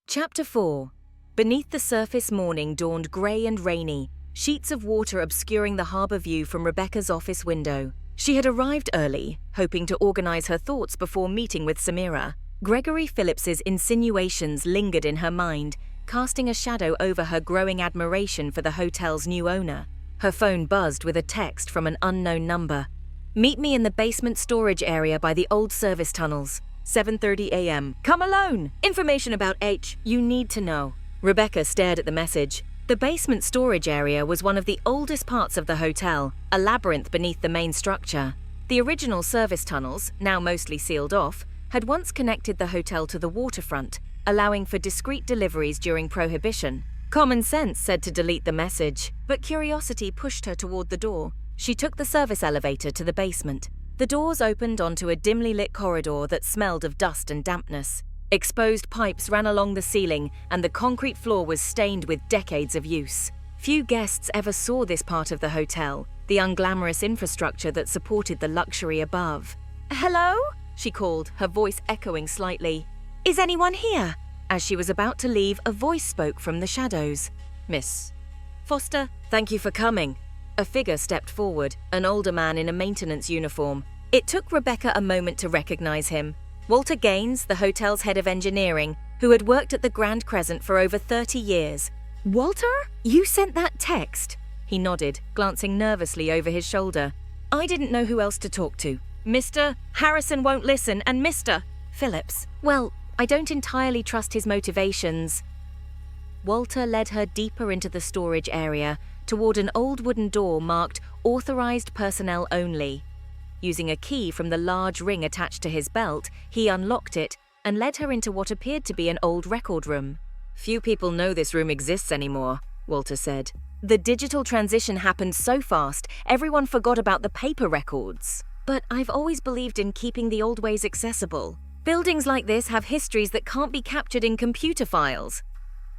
Chapter 4. Beneath the surface, morning dawned grey and rainy, sheets of water obscuring the harbour view from Rebecca's office window. She had arrived early, hoping to organise her thoughts before meeting with Samira. Gregory Phillips's insinuations lingered in her mind, casting a shadow over her growing admiration for the hotel's new owner. Her phone buzzed with a text from an unknown number. "Meet me in the basement storage area by the old service tunnels. 7:30 a.m. Come alone! Information about H you need to know." Rebecca stared at the message. The basement storage area was one of the oldest parts of the hotel, a labyrinth beneath the main structure. The original service tunnels, now mostly sealed off, had once connected the hotel to the waterfront, allowing for discreet deliveries during Prohibition. Common sense said to delete the message, but curiosity pushed her toward the door. She took the service elevator to the basement. The doors opened onto a dimly lit corridor that smelled of dust and dampness. Exposed pipes ran along the ceiling, and the concrete floor was stained with decades of use. Few guests ever saw this part of the hotel, the unglamorous infrastructure that supported the luxury above. "Hello?" she called, her voice echoing slightly. "Is anyone here?" As she was about to leave, a voice spoke from the shadows. "Miss Foster, thank you for coming." A figure stepped forward, an older man in a maintenance uniform. It took Rebecca a moment to recognize him. Walter Gaines, the hotel's head of engineering, who had worked at the Grand Crescent for over 30 years. "Walter? You sent that text?" He nodded, glancing nervously over his shoulder. "I didn't know who else to talk to. Mr. Harrison won't listen, and Mr. Phillips. Well, I don't entirely trust his motivations." Walter led her deeper into the storage area, toward an old wooden door marked "Authorized Personnel Only." Using a key from the large ring attached to his belt, he unlocked it and led her into what appeared to be an old record room. "Few people know this room exists anymore," Walter said. "The digital transition happened so fast, everyone forgot about the paper records. But I've always believed in keeping the old ways accessible. Buildings like this have histories that can't be captured in computer files."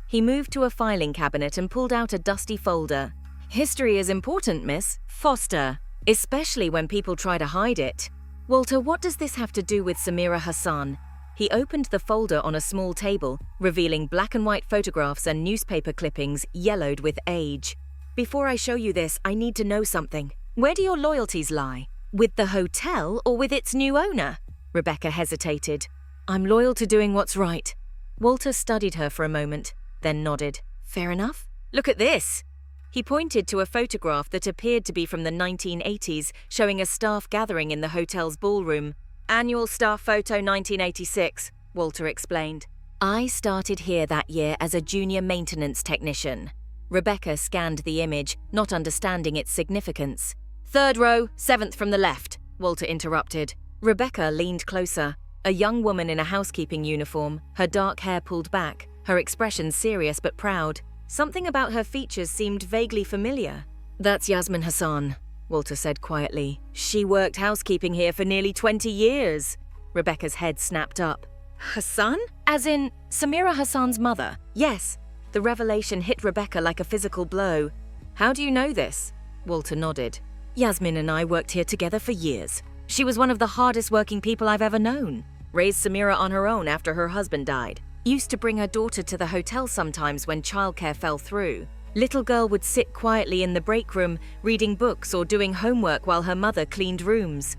He moved to a filing cabinet and pulled out a dusty folder. "History is important, Miss Foster, especially when people try to hide it." "Walter, what does this have to do with Samira Hassan?" He opened the folder on a small table, revealing black and white photographs and newspaper clippings yellowed with age. "Before I show you this, I need to know something. Where do your loyalties lie? With the hotel or with its new owner?" Rebecca hesitated. "I'm loyal to doing what's right." Walter studied her for a moment, then nodded. "Fair enough. Look at this." He pointed to a photograph that appeared to be from the 1980s, showing a staff gathering in the hotel's ballroom. "Annual staff photo 1986, Walter explained. "I started here that year as a junior maintenance technician." Rebecca scanned the image, not understanding its significance. "Third row, 7th from the left," Walter interrupted. Rebecca leaned closer, a young woman in a housekeeping uniform, her dark hair pulled back, her expression serious but proud. Something about her features seemed vaguely familiar. "That's Yasmin Hassan," Walter said quietly. "She worked housekeeping here for nearly 20 years. Rebecca's head snapped up. "Hassan? As in Samira Hassan's mother?" "Yes." The revelation hit Rebecca like a physical blow. "How do you know this?" Walter nodded. "Yasmin and I worked here together for years. She was one of the hardest working people I've ever known. Raised Samira on her own after her husband died. Used to bring her daughter to the hotel sometimes when childcare fell through. Little girl would sit quietly in the break room, reading books or doing homework while her mother cleaned rooms."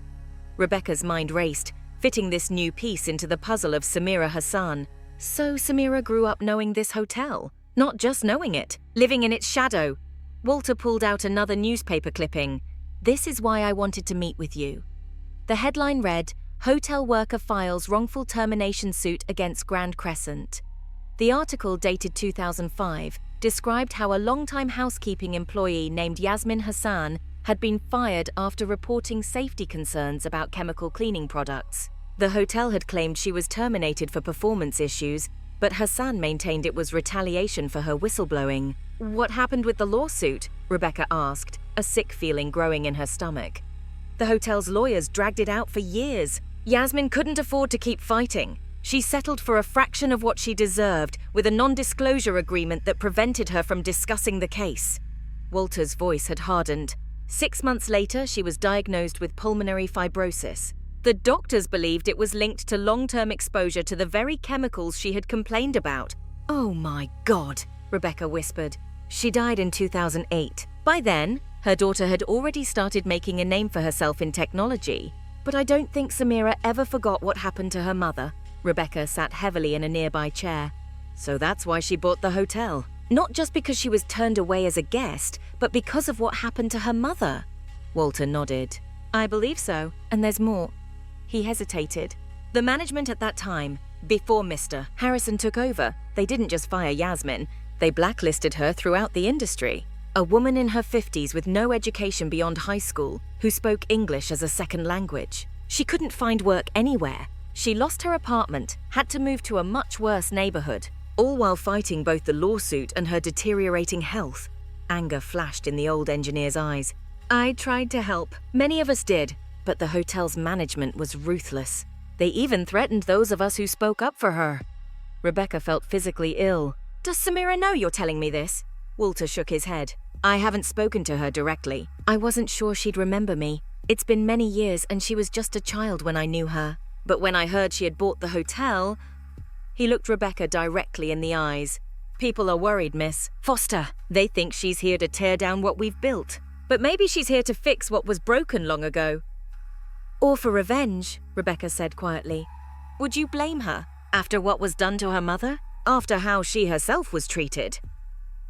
Rebecca's mind raced, fitting this new piece into the puzzle of Samira Hassan. So Samira grew up knowing this hotel, not just knowing it, living in its shadow. Walter pulled out another newspaper clipping. "This is why I wanted to meet with you." The headline read, "Hotel Worker Files Wrongful Termination Suit Against Grand Crescent." The article, dated 2005, described how a longtime housekeeping employee named Yasmin Hassan had been fired after reporting safety concerns about chemical cleaning products. The hotel had claimed she was terminated for performance issues, but Hassan maintained it was retaliation for her whistleblowing. What happened with the lawsuit? Rebecca asked, a sick feeling growing in her stomach. The hotel's lawyers dragged it out for years. Yasmin couldn't afford to keep fighting. She settled for a fraction of what she deserved with a non-disclosure agreement that prevented her from discussing the case. Walter's voice had hardened. 6 months later, she was diagnosed with pulmonary fibrosis. The doctors believed it was linked to long-term exposure to the very chemicals she had complained about. "Oh my God," Rebecca whispered. She died in 2008. By then, her daughter had already started making a name for herself in technology. But I don't think Samira ever forgot what happened to her mother. Rebecca sat heavily in a nearby chair. So that's why she bought the hotel. Not just because she was turned away as a guest, but because of what happened to her mother. Walter nodded. I believe so, and there's more. He hesitated. The management at that time, before Mr. Harrison took over, they didn't just fire Yasmin, they blacklisted her throughout the industry. A woman in her 50s with no education beyond high school, who spoke English as a second language. She couldn't find work anywhere. She lost her apartment, had to move to a much worse neighborhood, all while fighting both the lawsuit and her deteriorating health. Anger flashed in the old engineer's eyes. I tried to help. Many of us did, but the hotel's management was ruthless. They even threatened those of us who spoke up for her. Rebecca felt physically ill. Does Samira know you're telling me this? Walter shook his head. I haven't spoken to her directly. I wasn't sure she'd remember me. It's been many years and she was just a child when I knew her. But when I heard she had bought the hotel... He looked Rebecca directly in the eyes. People are worried, Miss Foster. They think she's here to tear down what we've built. But maybe she's here to fix what was broken long ago. Or for revenge, Rebecca said quietly. Would you blame her after what was done to her mother? After how she herself was treated?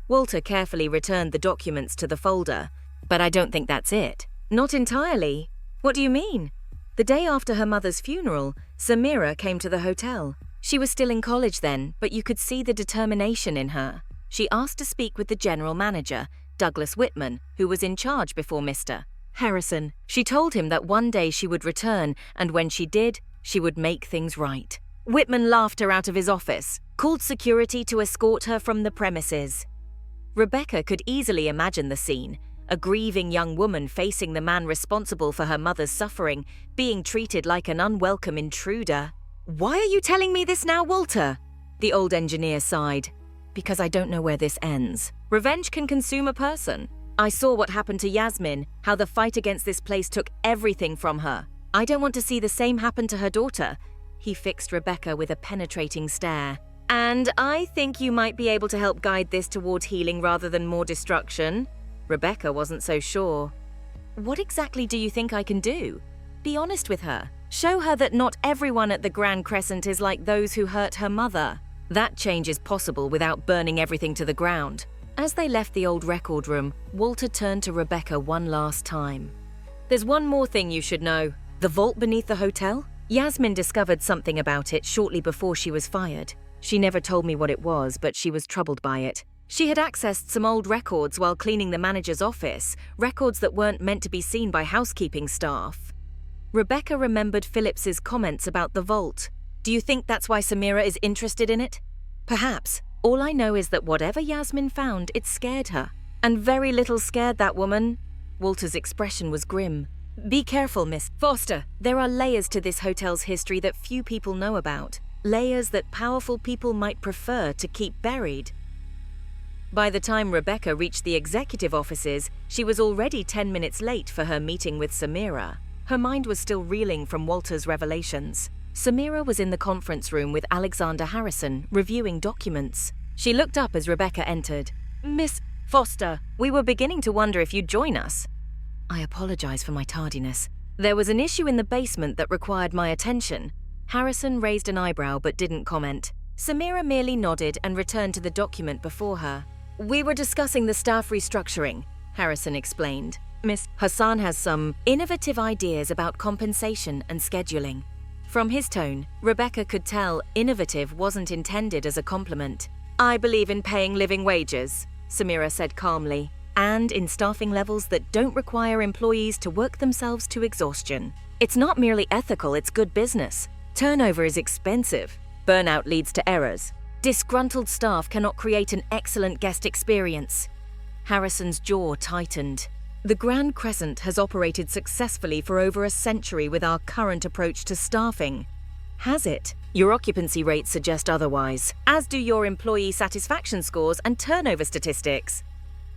Walter carefully returned the documents to the folder. But I don't think that's it. Not entirely. What do you mean? The day after her mother's funeral, Samira came to the hotel. She was still in college then, but you could see the determination in her. She asked to speak with the general manager, Douglas Whitman, who was in charge before Mr. Harrison. She told him that one day she would return, and when she did, she would make things right. Whitman laughed her out of his office, called security to escort her from the premises. Rebecca could easily imagine the scene. A grieving young woman facing the man responsible for her mother's suffering, being treated like an unwelcome intruder. Why are you telling me this now, Walter? The old engineer sighed. Because I don't know where this ends. Revenge can consume a person. I saw what happened to Yasmin, how the fight against this place took everything from her. I don't want to see the same happen to her daughter. He fixed Rebecca with a penetrating stare. And I think you might be able to help guide this toward healing rather than more destruction. Rebecca wasn't so sure. What exactly do you think I can do? Be honest with her. Show her that not everyone at the Grand Crescent is like those who hurt her mother. That change is possible without burning everything to the ground. As they left the old record room, Walter turned to Rebecca one last time. There's one more thing you should know. The vault beneath the hotel? Yasmin discovered something about it shortly before she was fired. She never told me what it was, but she was troubled by it. She had accessed some old records while cleaning the manager's office, records that weren't meant to be seen by housekeeping staff. Rebecca remembered Phillips's comments about the vault. Do you think that's why Samira is interested in it? Perhaps. All I know is that whatever Yasmin found, it scared her. And very little scared that woman. Walter's expression was grim. Be careful, Miss Foster. There are layers to this hotel's history that few people know about. Layers that powerful people might prefer to keep buried. By the time Rebecca reached the executive offices, she was already 10 minutes late for her meeting with Samira. Her mind was still reeling from Walter's revelations. Samira was in the conference room with Alexander Harrison, reviewing documents. She looked up as Rebecca entered. Miss Foster, we were beginning to wonder if you'd join us. I apologize for my tardiness. There was an issue in the basement that required my attention. Harrison raised an eyebrow but didn't comment. Samira merely nodded and returned to the document before her. We were discussing the staff restructuring, Harrison explained. Miss Hassan has some innovative ideas about compensation and scheduling. From his tone, Rebecca could tell innovative wasn't intended as a compliment. I believe in paying living wages, Samira said calmly, and in staffing levels that don't require employees to work themselves to exhaustion. It's not merely ethical, it's good business. Turnover is expensive. Burnout leads to errors. Disgruntled staff cannot create an excellent guest experience. Harrison's jaw tightened. The Grand Crescent has operated successfully for over a century with our current approach to staffing. Has it? Your occupancy rates suggest otherwise, as do your employee satisfaction scores and turnover statistics.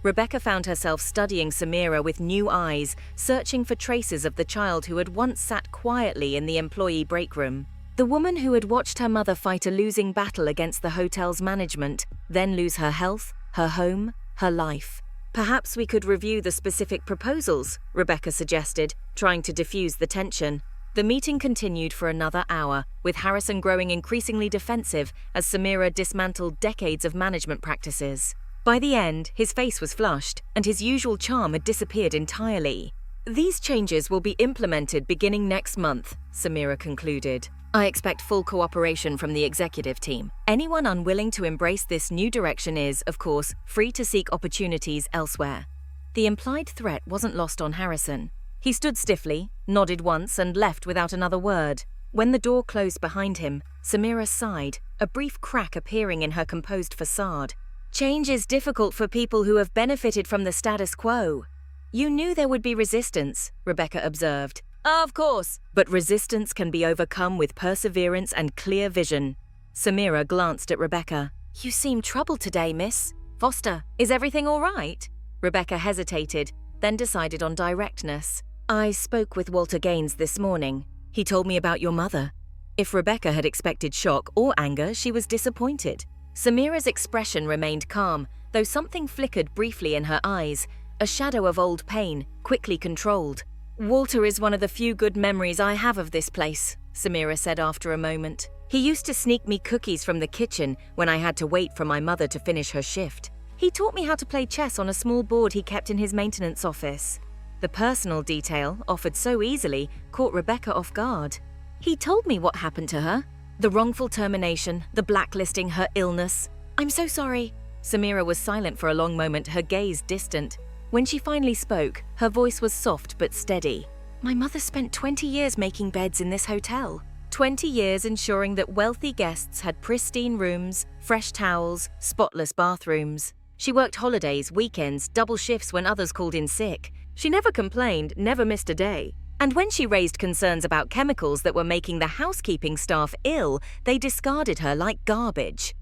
Rebecca found herself studying Samira with new eyes, searching for traces of the child who had once sat quietly in the employee break room. The woman who had watched her mother fight a losing battle against the hotel's management, then lose her health, her home, her life. Perhaps we could review the specific proposals, Rebecca suggested, trying to diffuse the tension. The meeting continued for another hour, with Harrison growing increasingly defensive as Samira dismantled decades of management practices. By the end, his face was flushed, and his usual charm had disappeared entirely. These changes will be implemented beginning next month, Samira concluded. I expect full cooperation from the executive team. Anyone unwilling to embrace this new direction is, of course, free to seek opportunities elsewhere. The implied threat wasn't lost on Harrison. He stood stiffly, nodded once, and left without another word. When the door closed behind him, Samira sighed, a brief crack appearing in her composed facade. Change is difficult for people who have benefited from the status quo. You knew there would be resistance, Rebecca observed. Of course, but resistance can be overcome with perseverance and clear vision. Samira glanced at Rebecca. You seem troubled today, miss. Foster, is everything all right? Rebecca hesitated, then decided on directness. I spoke with Walter Gaines this morning. He told me about your mother. If Rebecca had expected shock or anger, she was disappointed. Samira's expression remained calm, though something flickered briefly in her eyes, a shadow of old pain, quickly controlled. Walter is one of the few good memories I have of this place, Samira said after a moment. He used to sneak me cookies from the kitchen when I had to wait for my mother to finish her shift. He taught me how to play chess on a small board he kept in his maintenance office. The personal detail, offered so easily, caught Rebecca off guard. He told me what happened to her. The wrongful termination, the blacklisting, her illness. I'm so sorry. Samira was silent for a long moment, her gaze distant. When she finally spoke, her voice was soft but steady. My mother spent 20 years making beds in this hotel. 20 years ensuring that wealthy guests had pristine rooms, fresh towels, spotless bathrooms. She worked holidays, weekends, double shifts when others called in sick. She never complained, never missed a day. And when she raised concerns about chemicals that were making the housekeeping staff ill, they discarded her like garbage.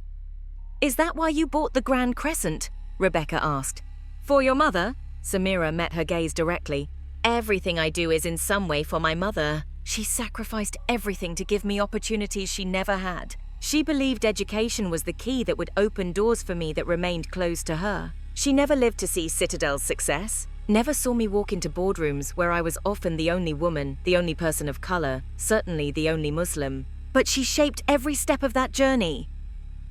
Is that why you bought the Grand Crescent? Rebecca asked. For your mother? Samira met her gaze directly. Everything I do is in some way for my mother. She sacrificed everything to give me opportunities she never had. She believed education was the key that would open doors for me that remained closed to her. She never lived to see Citadel's success. Never saw me walk into boardrooms where I was often the only woman, the only person of color, certainly the only Muslim. But she shaped every step of that journey.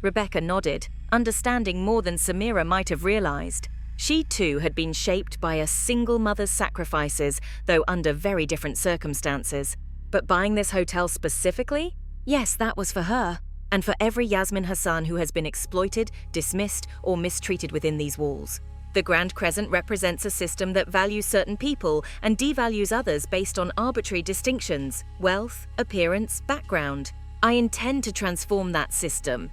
Rebecca nodded, understanding more than Samira might have realized. She too had been shaped by a single mother's sacrifices, though under very different circumstances. But buying this hotel specifically? Yes, that was for her. And for every Yasmin Hassan who has been exploited, dismissed, or mistreated within these walls. The Grand Crescent represents a system that values certain people and devalues others based on arbitrary distinctions, wealth, appearance, background. I intend to transform that system.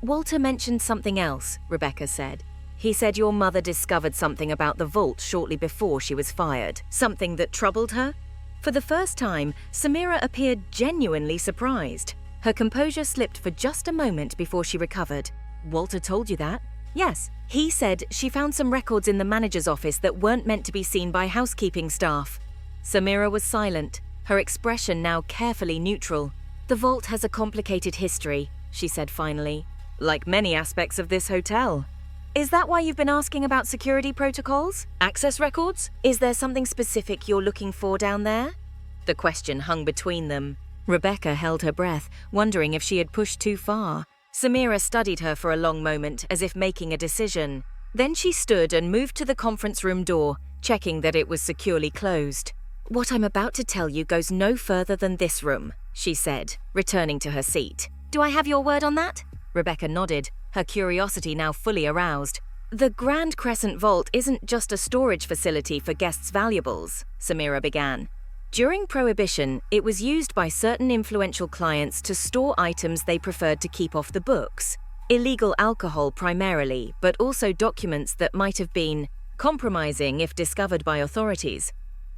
Walter mentioned something else, Rebecca said. He said your mother discovered something about the vault shortly before she was fired, something that troubled her. For the first time, Samira appeared genuinely surprised. Her composure slipped for just a moment before she recovered. Walter told you that? Yes. He said she found some records in the manager's office that weren't meant to be seen by housekeeping staff. Samira was silent, her expression now carefully neutral. The vault has a complicated history, she said finally, like many aspects of this hotel. Is that why you've been asking about security protocols? Access records? Is there something specific you're looking for down there? The question hung between them. Rebecca held her breath, wondering if she had pushed too far. Samira studied her for a long moment, as if making a decision. Then she stood and moved to the conference room door, checking that it was securely closed. What I'm about to tell you goes no further than this room, she said, returning to her seat. Do I have your word on that? Rebecca nodded, her curiosity now fully aroused. The Grand Crescent Vault isn't just a storage facility for guests' valuables, Samira began. During Prohibition, it was used by certain influential clients to store items they preferred to keep off the books. Illegal alcohol primarily, but also documents that might have been compromising if discovered by authorities.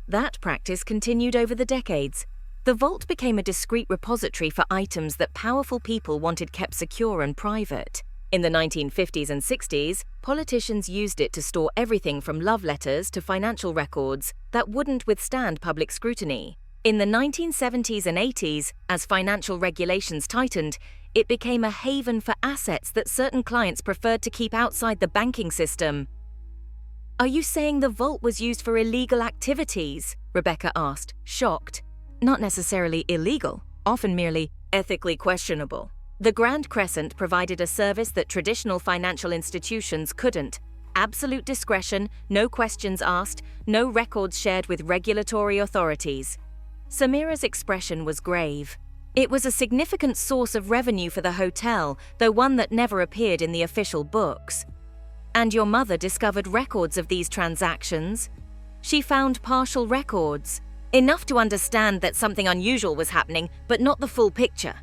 That practice continued over the decades. The vault became a discreet repository for items that powerful people wanted kept secure and private. In the 1950s and 60s, politicians used it to store everything from love letters to financial records that wouldn't withstand public scrutiny. In the 1970s and 80s, as financial regulations tightened, it became a haven for assets that certain clients preferred to keep outside the banking system. "Are you saying the vault was used for illegal activities?" Rebecca asked, shocked. "Not necessarily illegal, often merely ethically questionable. The Grand Crescent provided a service that traditional financial institutions couldn't. Absolute discretion, no questions asked, no records shared with regulatory authorities." Samira's expression was grave. It was a significant source of revenue for the hotel, though one that never appeared in the official books. "And your mother discovered records of these transactions?" "She found partial records. Enough to understand that something unusual was happening, but not the full picture."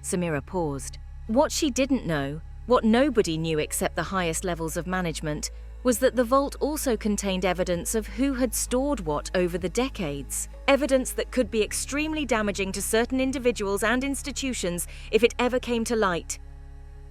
Samira paused. What she didn't know, what nobody knew except the highest levels of management, was that the vault also contained evidence of who had stored what over the decades. Evidence that could be extremely damaging to certain individuals and institutions if it ever came to light.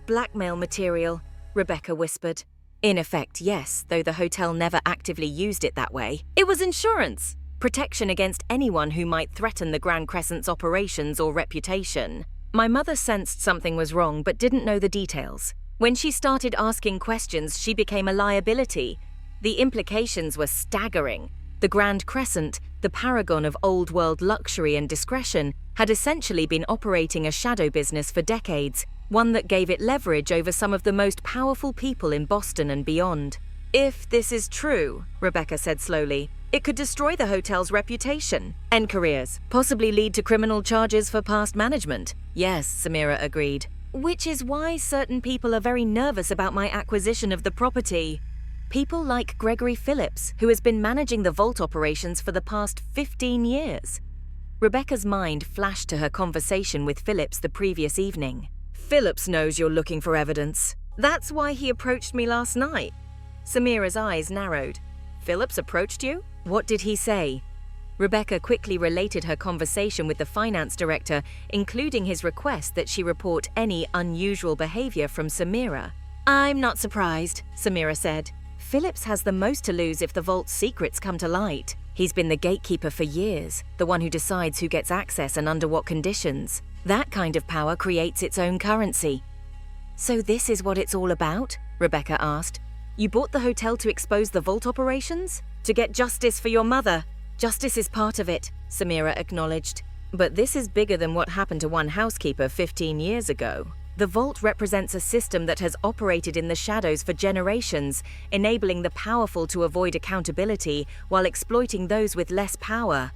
"Blackmail material," Rebecca whispered. "In effect, yes, though the hotel never actively used it that way. It was insurance, protection against anyone who might threaten the Grand Crescent's operations or reputation." My mother sensed something was wrong but didn't know the details. When she started asking questions, she became a liability. The implications were staggering. The Grand Crescent, the paragon of old-world luxury and discretion, had essentially been operating a shadow business for decades, one that gave it leverage over some of the most powerful people in Boston and beyond. "If this is true," Rebecca said slowly, "it could destroy the hotel's reputation, end careers, possibly lead to criminal charges for past management." "Yes," Samira agreed. "Which is why certain people are very nervous about my acquisition of the property. People like Gregory Phillips, who has been managing the vault operations for the past 15 years. Rebecca's mind flashed to her conversation with Phillips the previous evening. "Phillips knows you're looking for evidence. That's why he approached me last night." Samira's eyes narrowed. "Phillips approached you? What did he say?" Rebecca quickly related her conversation with the finance director, including his request that she report any unusual behavior from Samira. "I'm not surprised," Samira said. "Phillips has the most to lose if the vault's secrets come to light. He's been the gatekeeper for years, the one who decides who gets access and under what conditions. That kind of power creates its own currency." "So this is what it's all about?" Rebecca asked. "You bought the hotel to expose the vault operations? To get justice for your mother?" "Justice is part of it," Samira acknowledged. "But this is bigger than what happened to one housekeeper 15 years ago. The vault represents a system that has operated in the shadows for generations, enabling the powerful to avoid accountability while exploiting those with less power."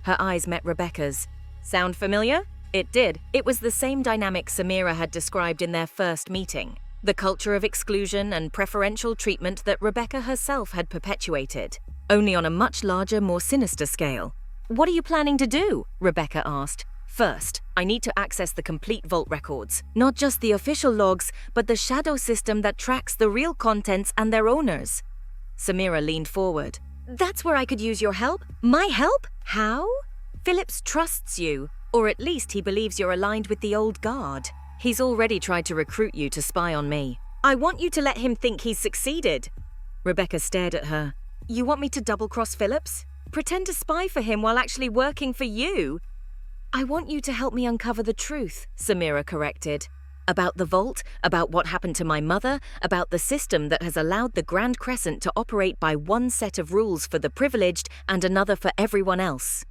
Her eyes met Rebecca's. "Sound familiar?" It did. It was the same dynamic Samira had described in their first meeting. The culture of exclusion and preferential treatment that Rebecca herself had perpetuated, only on a much larger, more sinister scale. "What are you planning to do?" Rebecca asked. "First, I need to access the complete vault records. Not just the official logs, but the shadow system that tracks the real contents and their owners." Samira leaned forward. "That's where I could use your help. My help? How?" "Phillips trusts you, or at least he believes you're aligned with the old guard. He's already tried to recruit you to spy on me. I want you to let him think he's succeeded." Rebecca stared at her. "You want me to double-cross Phillips? Pretend to spy for him while actually working for you?" "I want you to help me uncover the truth," Samira corrected. "About the vault, about what happened to my mother, about the system that has allowed the Grand Crescent to operate by one set of rules for the privileged and another for everyone else."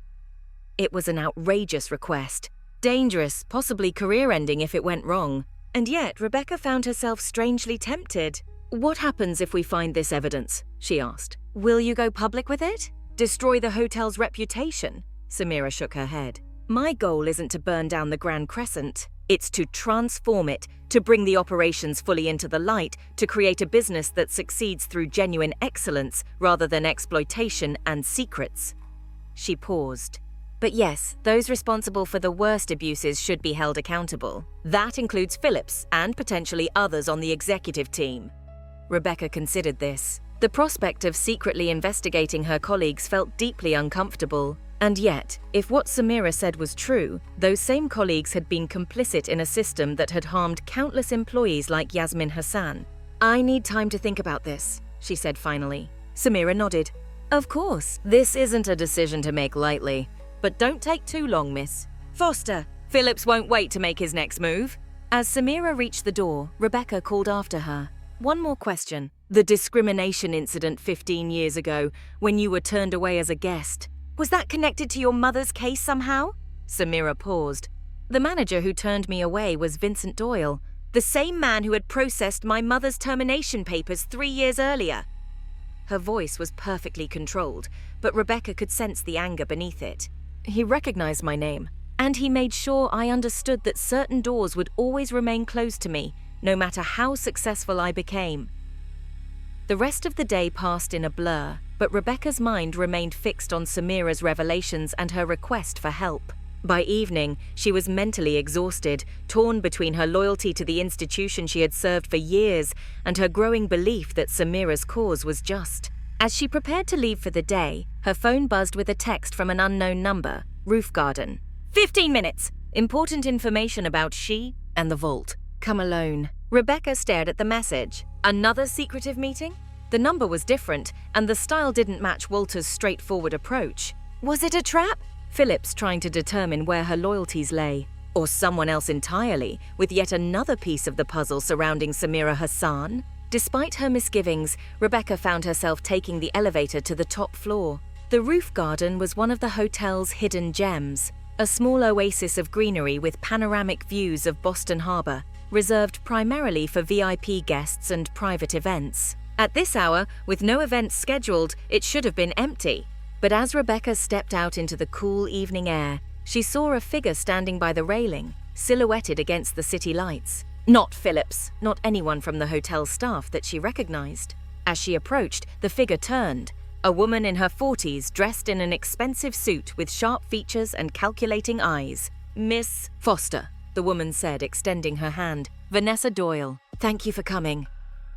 It was an outrageous request. Dangerous, possibly career-ending if it went wrong. And yet, Rebecca found herself strangely tempted. "What happens if we find this evidence?" she asked. "Will you go public with it? Destroy the hotel's reputation?" Samira shook her head. "My goal isn't to burn down the Grand Crescent. It's to transform it, to bring the operations fully into the light, to create a business that succeeds through genuine excellence rather than exploitation and secrets." She paused. But yes, those responsible for the worst abuses should be held accountable. That includes Phillips and potentially others on the executive team. Rebecca considered this. The prospect of secretly investigating her colleagues felt deeply uncomfortable. And yet, if what Samira said was true, those same colleagues had been complicit in a system that had harmed countless employees like Yasmin Hassan. "I need time to think about this," she said finally. Samira nodded. "Of course, this isn't a decision to make lightly. But don't take too long, miss. Foster, Phillips won't wait to make his next move." As Samira reached the door, Rebecca called after her. "One more question. The discrimination incident 15 years ago, when you were turned away as a guest. Was that connected to your mother's case somehow?" Samira paused. "The manager who turned me away was Vincent Doyle, the same man who had processed my mother's termination papers 3 years earlier." Her voice was perfectly controlled, but Rebecca could sense the anger beneath it. "He recognized my name, and he made sure I understood that certain doors would always remain closed to me, no matter how successful I became." The rest of the day passed in a blur, but Rebecca's mind remained fixed on Samira's revelations and her request for help. By evening, she was mentally exhausted, torn between her loyalty to the institution she had served for years and her growing belief that Samira's cause was just. As she prepared to leave for the day, her phone buzzed with a text from an unknown number, Roof Garden. 15 minutes! Important information about she and the vault. Come alone. Rebecca stared at the message. Another secretive meeting? The number was different, and the style didn't match Walter's straightforward approach. Was it a trap? Phillips trying to determine where her loyalties lay. Or someone else entirely, with yet another piece of the puzzle surrounding Samira Hassan? Despite her misgivings, Rebecca found herself taking the elevator to the top floor. The Roof Garden was one of the hotel's hidden gems, a small oasis of greenery with panoramic views of Boston Harbor, reserved primarily for VIP guests and private events. At this hour, with no events scheduled, it should have been empty. But as Rebecca stepped out into the cool evening air, she saw a figure standing by the railing, silhouetted against the city lights. Not Phillips, not anyone from the hotel staff that she recognized. As she approached, the figure turned. A woman in her 40s, dressed in an expensive suit with sharp features and calculating eyes. "Miss Foster," the woman said, extending her hand. "Vanessa Doyle. Thank you for coming."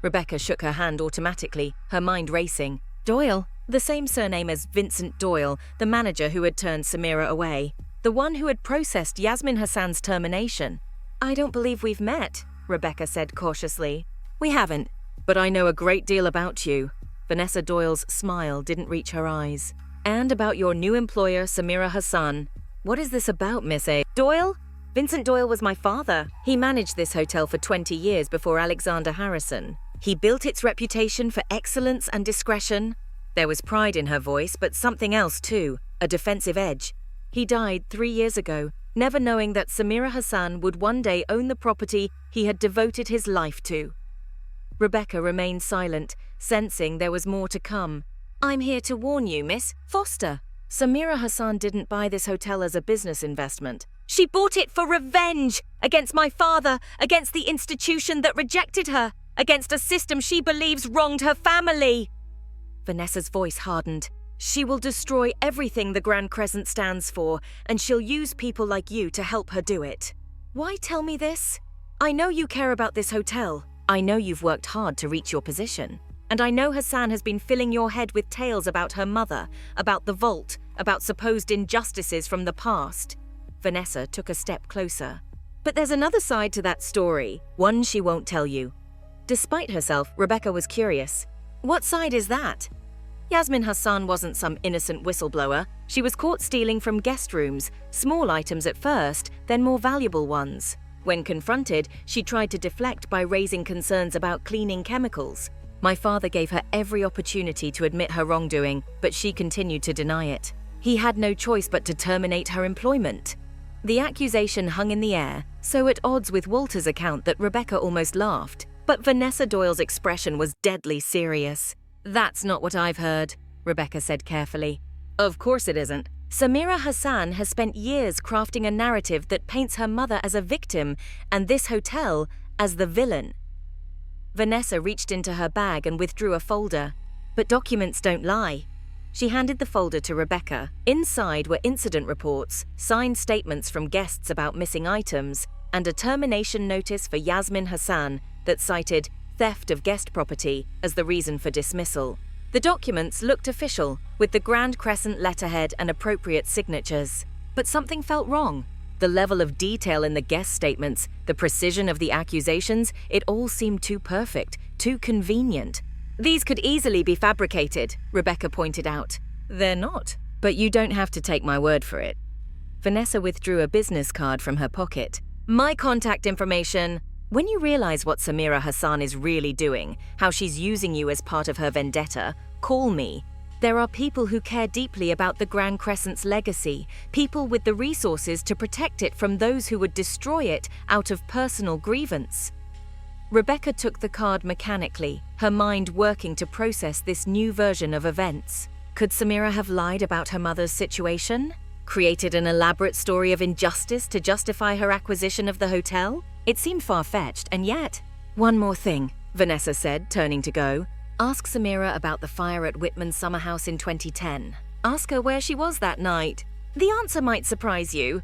Rebecca shook her hand automatically, her mind racing. Doyle? The same surname as Vincent Doyle, the manager who had turned Samira away. The one who had processed Yasmin Hassan's termination. "I don't believe we've met," Rebecca said cautiously. "We haven't, but I know a great deal about you." Vanessa Doyle's smile didn't reach her eyes. "And about your new employer, Samira Hassan. What is this about, Miss A? Doyle? Vincent Doyle was my father. He managed this hotel for 20 years before Alexander Harrison. He built its reputation for excellence and discretion." There was pride in her voice, but something else too, a defensive edge. "He died 3 years ago, never knowing that Samira Hassan would one day own the property he had devoted his life to." Rebecca remained silent, sensing there was more to come. "I'm here to warn you, Miss Foster. Samira Hassan didn't buy this hotel as a business investment. She bought it for revenge, against my father, against the institution that rejected her, against a system she believes wronged her family." Vanessa's voice hardened. "She will destroy everything the Grand Crescent stands for, and she'll use people like you to help her do it." "Why tell me this? I know you care about this hotel. I know you've worked hard to reach your position. And I know Hassan has been filling your head with tales about her mother, about the vault, about supposed injustices from the past." Vanessa took a step closer. "But there's another side to that story, one she won't tell you." Despite herself, Rebecca was curious. "What side is that?" Yasmin Hassan wasn't some innocent whistleblower. She was caught stealing from guest rooms, small items at first, then more valuable ones. When confronted, she tried to deflect by raising concerns about cleaning chemicals. My father gave her every opportunity to admit her wrongdoing, but she continued to deny it. He had no choice but to terminate her employment. The accusation hung in the air, so at odds with Walter's account that Rebecca almost laughed. But Vanessa Doyle's expression was deadly serious. "That's not what I've heard," Rebecca said carefully. "Of course it isn't. Samira Hassan has spent years crafting a narrative that paints her mother as a victim and this hotel as the villain." Vanessa reached into her bag and withdrew a folder. "But documents don't lie." She handed the folder to Rebecca. Inside were incident reports, signed statements from guests about missing items, and a termination notice for Yasmin Hassan that cited theft of guest property as the reason for dismissal. The documents looked official, with the Grand Crescent letterhead and appropriate signatures. But something felt wrong. The level of detail in the guest statements, the precision of the accusations, it all seemed too perfect, too convenient. "These could easily be fabricated," Rebecca pointed out. "They're not, but you don't have to take my word for it." Vanessa withdrew a business card from her pocket. "My contact information. When you realize what Samira Hassan is really doing, how she's using you as part of her vendetta, call me. There are people who care deeply about the Grand Crescent's legacy, people with the resources to protect it from those who would destroy it out of personal grievance." Rebecca took the card mechanically, her mind working to process this new version of events. Could Samira have lied about her mother's situation? Created an elaborate story of injustice to justify her acquisition of the hotel? It seemed far-fetched, and yet… "One more thing," Vanessa said, turning to go. "Ask Samira about the fire at Whitman's summer house in 2010. Ask her where she was that night. The answer might surprise you."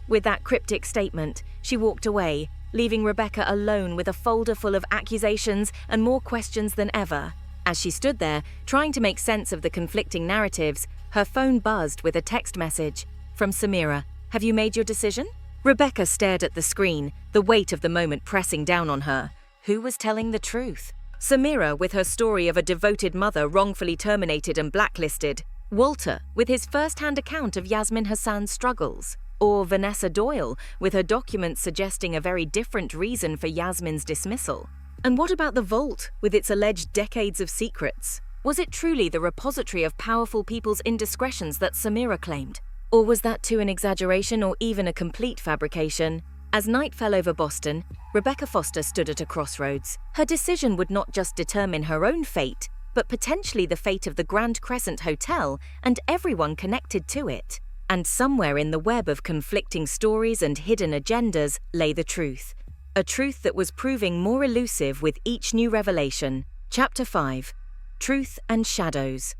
With that cryptic statement, she walked away, leaving Rebecca alone with a folder full of accusations and more questions than ever. As she stood there, trying to make sense of the conflicting narratives, her phone buzzed with a text message. From Samira. "Have you made your decision?" Rebecca stared at the screen, the weight of the moment pressing down on her. Who was telling the truth? Samira, with her story of a devoted mother wrongfully terminated and blacklisted. Walter, with his first-hand account of Yasmin Hassan's struggles. Or Vanessa Doyle, with her documents suggesting a very different reason for Yasmin's dismissal. And what about the vault, with its alleged decades of secrets? Was it truly the repository of powerful people's indiscretions that Samira claimed? Or was that too an exaggeration or even a complete fabrication? As night fell over Boston, Rebecca Foster stood at a crossroads. Her decision would not just determine her own fate, but potentially the fate of the Grand Crescent Hotel and everyone connected to it. And somewhere in the web of conflicting stories and hidden agendas lay the truth. A truth that was proving more elusive with each new revelation. Chapter 5. Truth and Shadows.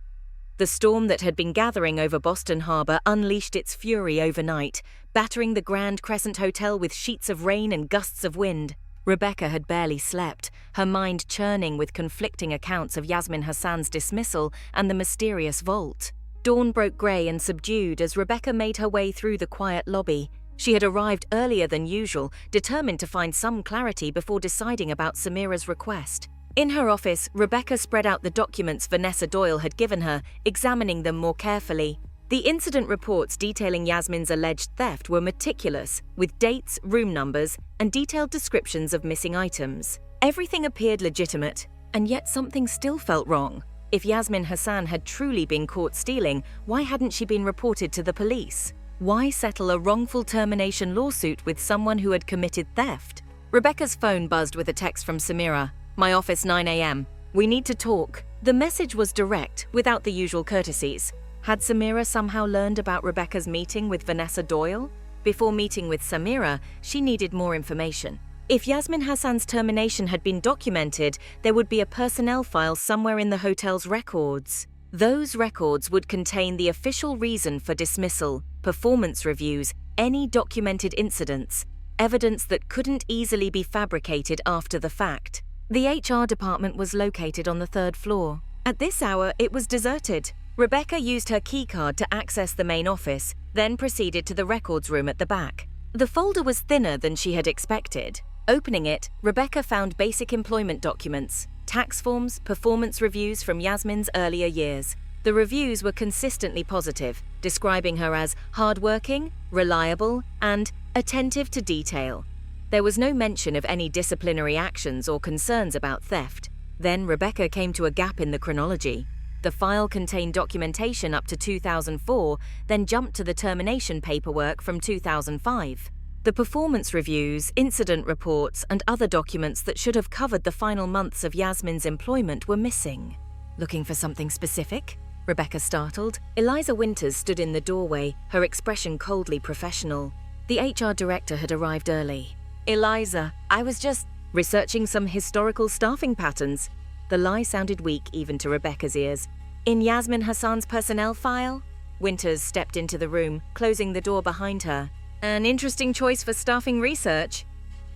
The storm that had been gathering over Boston Harbor unleashed its fury overnight, battering the Grand Crescent Hotel with sheets of rain and gusts of wind. Rebecca had barely slept, her mind churning with conflicting accounts of Yasmin Hassan's dismissal and the mysterious vault. Dawn broke grey and subdued as Rebecca made her way through the quiet lobby. She had arrived earlier than usual, determined to find some clarity before deciding about Samira's request. In her office, Rebecca spread out the documents Vanessa Doyle had given her, examining them more carefully. The incident reports detailing Yasmin's alleged theft were meticulous, with dates, room numbers, and detailed descriptions of missing items. Everything appeared legitimate, and yet something still felt wrong. If Yasmin Hassan had truly been caught stealing, why hadn't she been reported to the police? Why settle a wrongful termination lawsuit with someone who had committed theft? Rebecca's phone buzzed with a text from Samira. "My office, 9 a.m. We need to talk." The message was direct, without the usual courtesies. Had Samira somehow learned about Rebecca's meeting with Vanessa Doyle? Before meeting with Samira, she needed more information. If Yasmin Hassan's termination had been documented, there would be a personnel file somewhere in the hotel's records. Those records would contain the official reason for dismissal, performance reviews, any documented incidents, evidence that couldn't easily be fabricated after the fact. The HR department was located on the 3rd floor. At this hour, it was deserted. Rebecca used her keycard to access the main office, then proceeded to the records room at the back. The folder was thinner than she had expected. Opening it, Rebecca found basic employment documents, tax forms, performance reviews from Yasmin's earlier years. The reviews were consistently positive, describing her as hardworking, reliable, and attentive to detail. There was no mention of any disciplinary actions or concerns about theft. Then Rebecca came to a gap in the chronology. The file contained documentation up to 2004, then jumped to the termination paperwork from 2005. The performance reviews, incident reports, and other documents that should have covered the final months of Yasmin's employment were missing. "Looking for something specific?" Rebecca startled. Eliza Winters stood in the doorway, her expression coldly professional. The HR director had arrived early. "Eliza, I was just researching some historical staffing patterns." The lie sounded weak even to Rebecca's ears. In Yasmin Hassan's personnel file? Winters stepped into the room, closing the door behind her. An interesting choice for staffing research.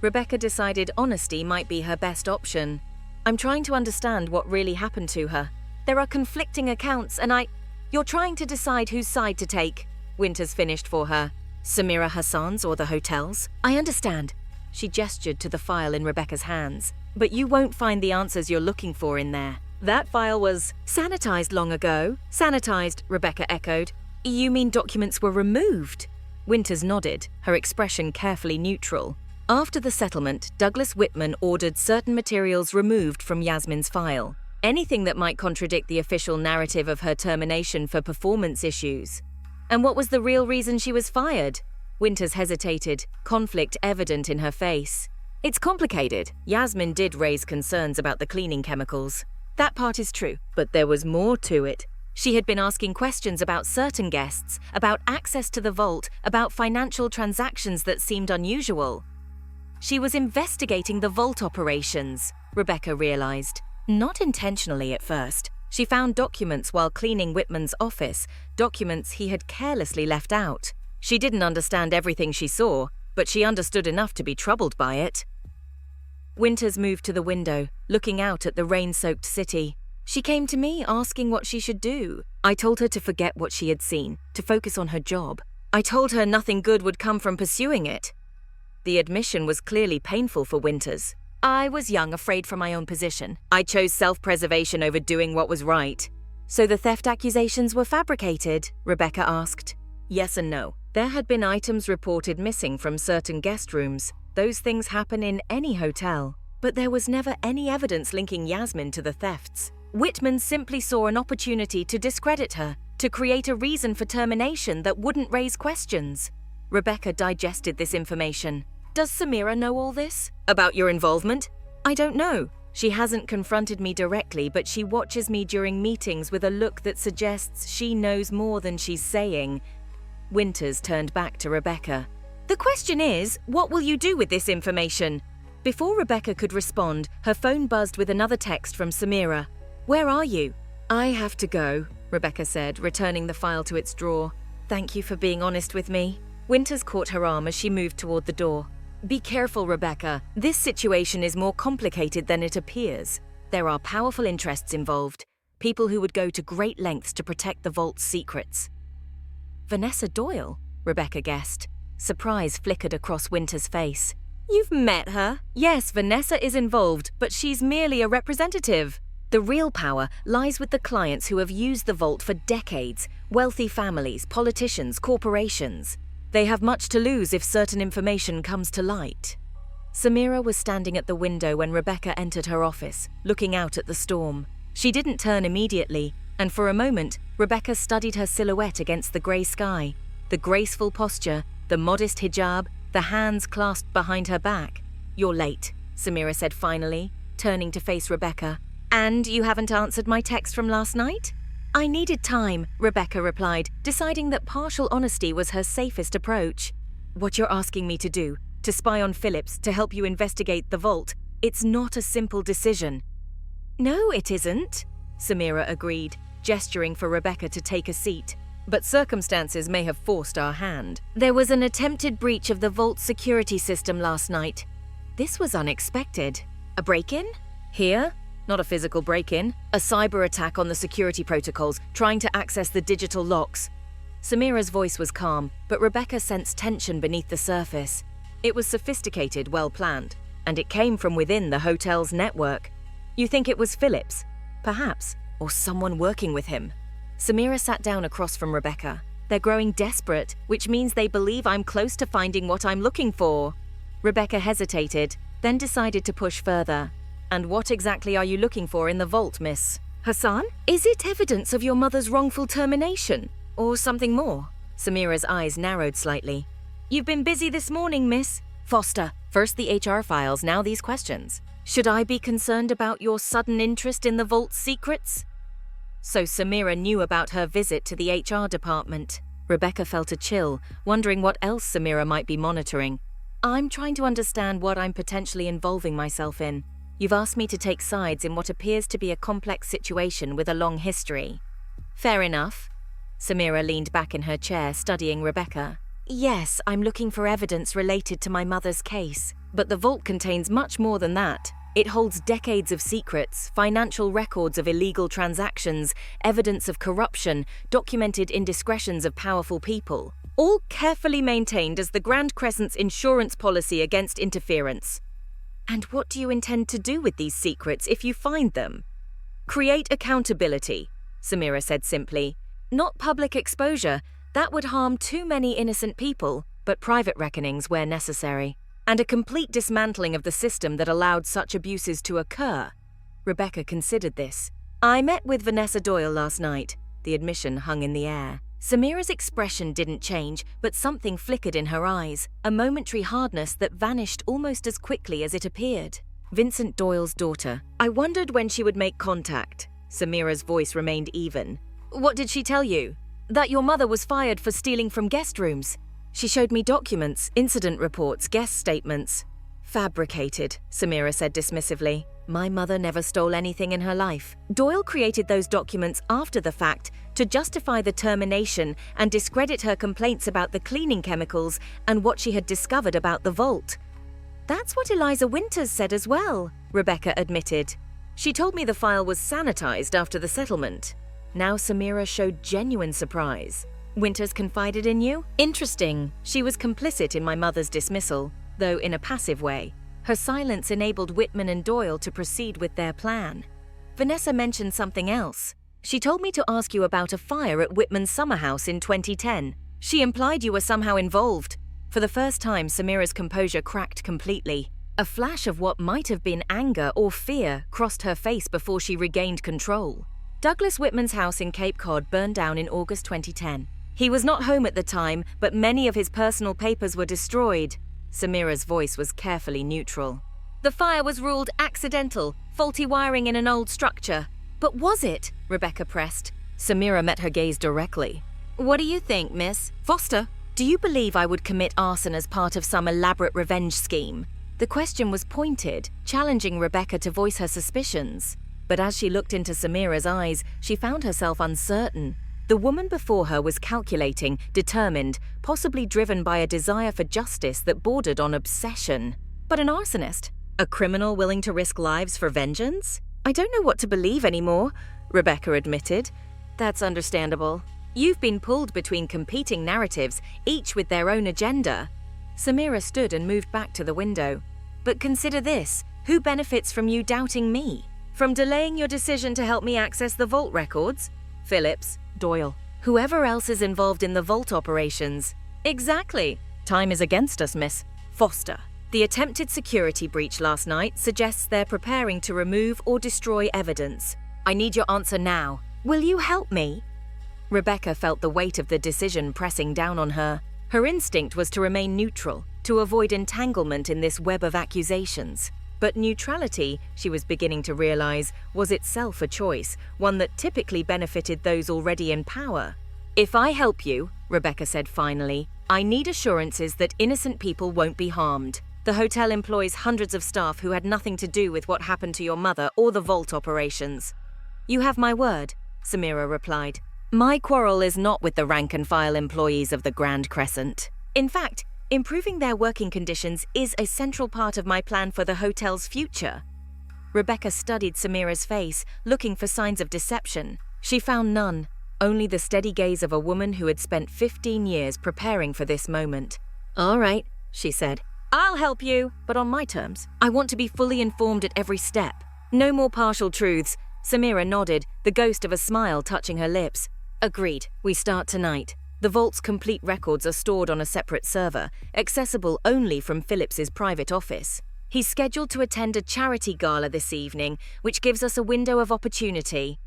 Rebecca decided honesty might be her best option. I'm trying to understand what really happened to her. There are conflicting accounts and You're trying to decide whose side to take. Winters finished for her. Samira Hassan's or the hotel's? I understand. She gestured to the file in Rebecca's hands. But you won't find the answers you're looking for in there. That file was sanitized long ago. Sanitized, Rebecca echoed. You mean documents were removed? Winters nodded, her expression carefully neutral. After the settlement, Douglas Whitman ordered certain materials removed from Yasmin's file. Anything that might contradict the official narrative of her termination for performance issues. And what was the real reason she was fired? Winters hesitated, conflict evident in her face. It's complicated. Yasmin did raise concerns about the cleaning chemicals. That part is true, but there was more to it. She had been asking questions about certain guests, about access to the vault, about financial transactions that seemed unusual. She was investigating the vault operations, Rebecca realized. Not intentionally at first. She found documents while cleaning Whitman's office, documents he had carelessly left out. She didn't understand everything she saw, but she understood enough to be troubled by it. Winters moved to the window, looking out at the rain-soaked city. She came to me asking what she should do. I told her to forget what she had seen, to focus on her job. I told her nothing good would come from pursuing it. The admission was clearly painful for Winters. I was young, afraid for my own position. I chose self-preservation over doing what was right. So the theft accusations were fabricated? Rebecca asked. Yes and no. There had been items reported missing from certain guest rooms. Those things happen in any hotel. But there was never any evidence linking Yasmin to the thefts. Whitman simply saw an opportunity to discredit her, to create a reason for termination that wouldn't raise questions. Rebecca digested this information. Does Samira know all this? About your involvement? I don't know. She hasn't confronted me directly, but she watches me during meetings with a look that suggests she knows more than she's saying. Winters turned back to Rebecca. The question is, what will you do with this information? Before Rebecca could respond, her phone buzzed with another text from Samira. Where are you? I have to go, Rebecca said, returning the file to its drawer. Thank you for being honest with me. Winters caught her arm as she moved toward the door. Be careful, Rebecca. This situation is more complicated than it appears. There are powerful interests involved, people who would go to great lengths to protect the vault's secrets. Vanessa Doyle, Rebecca guessed. Surprise flickered across Winters' face. You've met her? Yes, Vanessa is involved, but she's merely a representative. The real power lies with the clients who have used the vault for decades, wealthy families, politicians, corporations. They have much to lose if certain information comes to light. Samira was standing at the window when Rebecca entered her office, looking out at the storm. She didn't turn immediately, and for a moment, Rebecca studied her silhouette against the grey sky. The graceful posture, the modest hijab, the hands clasped behind her back. You're late, Samira said finally, turning to face Rebecca. And you haven't answered my text from last night? I needed time, Rebecca replied, deciding that partial honesty was her safest approach. What you're asking me to do, to spy on Phillips, to help you investigate the vault, it's not a simple decision. No, it isn't, Samira agreed, gesturing for Rebecca to take a seat. But circumstances may have forced our hand. There was an attempted breach of the vault security system last night. This was unexpected. A break-in? Here? Not a physical break-in, a cyber attack on the security protocols, trying to access the digital locks. Samira's voice was calm, but Rebecca sensed tension beneath the surface. It was sophisticated, well-planned, and it came from within the hotel's network. You think it was Phillips? Perhaps, or someone working with him. Samira sat down across from Rebecca. They're growing desperate, which means they believe I'm close to finding what I'm looking for. Rebecca hesitated, then decided to push further. And what exactly are you looking for in the vault, Miss Hassan? Is it evidence of your mother's wrongful termination? Or something more? Samira's eyes narrowed slightly. You've been busy this morning, Miss Foster. First the HR files, now these questions. Should I be concerned about your sudden interest in the vault's secrets? So Samira knew about her visit to the HR department. Rebecca felt a chill, wondering what else Samira might be monitoring. I'm trying to understand what I'm potentially involving myself in. You've asked me to take sides in what appears to be a complex situation with a long history. Fair enough. Samira leaned back in her chair, studying Rebecca. Yes, I'm looking for evidence related to my mother's case, but the vault contains much more than that. It holds decades of secrets, financial records of illegal transactions, evidence of corruption, documented indiscretions of powerful people, all carefully maintained as the Grand Crescent's insurance policy against interference. And what do you intend to do with these secrets if you find them? Create accountability, Samira said simply. Not public exposure. That would harm too many innocent people, but private reckonings where necessary. And a complete dismantling of the system that allowed such abuses to occur. Rebecca considered this. I met with Vanessa Doyle last night. The admission hung in the air. Samira's expression didn't change, but something flickered in her eyes, a momentary hardness that vanished almost as quickly as it appeared. Vincent Doyle's daughter. I wondered when she would make contact. Samira's voice remained even. What did she tell you? That your mother was fired for stealing from guest rooms. She showed me documents, incident reports, guest statements. Fabricated, Samira said dismissively. My mother never stole anything in her life. Doyle created those documents after the fact to justify the termination and discredit her complaints about the cleaning chemicals and what she had discovered about the vault. That's what Eliza Winters said as well, Rebecca admitted. She told me the file was sanitized after the settlement. Now Samira showed genuine surprise. Winters confided in you? Interesting. She was complicit in my mother's dismissal, though in a passive way. Her silence enabled Whitman and Doyle to proceed with their plan. Vanessa mentioned something else. She told me to ask you about a fire at Whitman's summer house in 2010. She implied you were somehow involved. For the first time, Samira's composure cracked completely. A flash of what might have been anger or fear crossed her face before she regained control. Douglas Whitman's house in Cape Cod burned down in August 2010. He was not home at the time, but many of his personal papers were destroyed. Samira's voice was carefully neutral. The fire was ruled accidental, faulty wiring in an old structure. But was it? Rebecca pressed. Samira met her gaze directly. What do you think, miss? Foster, do you believe I would commit arson as part of some elaborate revenge scheme? The question was pointed, challenging Rebecca to voice her suspicions. But as she looked into Samira's eyes, she found herself uncertain. The woman before her was calculating, determined, possibly driven by a desire for justice that bordered on obsession. But an arsonist? A criminal willing to risk lives for vengeance? I don't know what to believe anymore, Rebecca admitted. That's understandable. You've been pulled between competing narratives, each with their own agenda. Samira stood and moved back to the window. But consider this, who benefits from you doubting me? From delaying your decision to help me access the vault records? Phillips, Doyle, whoever else is involved in the vault operations. Exactly. Time is against us, miss. Foster. The attempted security breach last night suggests they're preparing to remove or destroy evidence. I need your answer now. Will you help me? Rebecca felt the weight of the decision pressing down on her. Her instinct was to remain neutral, to avoid entanglement in this web of accusations. But neutrality, she was beginning to realize, was itself a choice, one that typically benefited those already in power. If I help you, Rebecca said finally, I need assurances that innocent people won't be harmed. The hotel employs hundreds of staff who had nothing to do with what happened to your mother or the vault operations. You have my word, Samira replied. My quarrel is not with the rank-and-file employees of the Grand Crescent. In fact, improving their working conditions is a central part of my plan for the hotel's future. Rebecca studied Samira's face, looking for signs of deception. She found none, only the steady gaze of a woman who had spent 15 years preparing for this moment. All right, she said. I'll help you, but on my terms. I want to be fully informed at every step. No more partial truths. Samira nodded, the ghost of a smile touching her lips. Agreed. We start tonight. The vault's complete records are stored on a separate server, accessible only from Phillips's private office. He's scheduled to attend a charity gala this evening, which gives us a window of opportunity.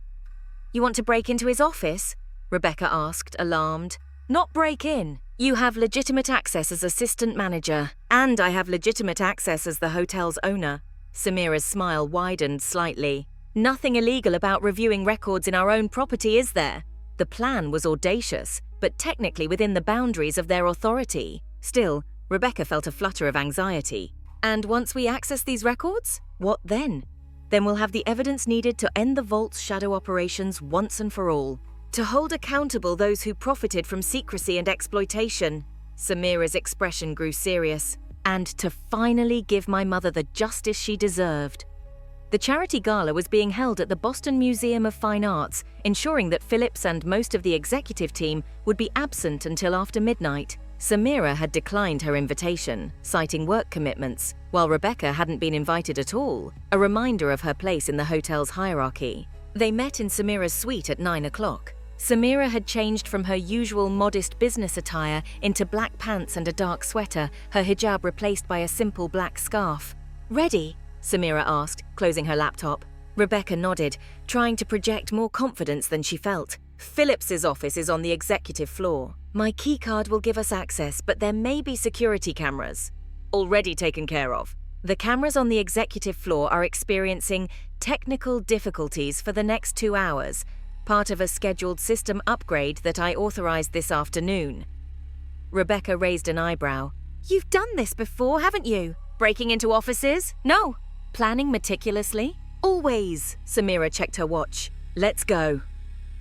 You want to break into his office? Rebecca asked, alarmed. Not break in. You have legitimate access as assistant manager, and I have legitimate access as the hotel's owner. Samira's smile widened slightly. Nothing illegal about reviewing records in our own property, is there? The plan was audacious, but technically within the boundaries of their authority. Still, Rebecca felt a flutter of anxiety. And once we access these records, what then? Then we'll have the evidence needed to end the vault's shadow operations once and for all. To hold accountable those who profited from secrecy and exploitation. Samira's expression grew serious. And to finally give my mother the justice she deserved. The charity gala was being held at the Boston Museum of Fine Arts, ensuring that Phillips and most of the executive team would be absent until after midnight. Samira had declined her invitation, citing work commitments, while Rebecca hadn't been invited at all, a reminder of her place in the hotel's hierarchy. They met in Samira's suite at 9 o'clock. Samira had changed from her usual modest business attire into black pants and a dark sweater, her hijab replaced by a simple black scarf. "Ready?" Samira asked, closing her laptop. Rebecca nodded, trying to project more confidence than she felt. "Phillips's office is on the executive floor. My keycard will give us access, but there may be security cameras." "Already taken care of." "The cameras on the executive floor are experiencing technical difficulties for the next 2 hours, part of a scheduled system upgrade that I authorized this afternoon." Rebecca raised an eyebrow. "You've done this before, haven't you? Breaking into offices? No. Planning meticulously? Always." Samira checked her watch. "Let's go."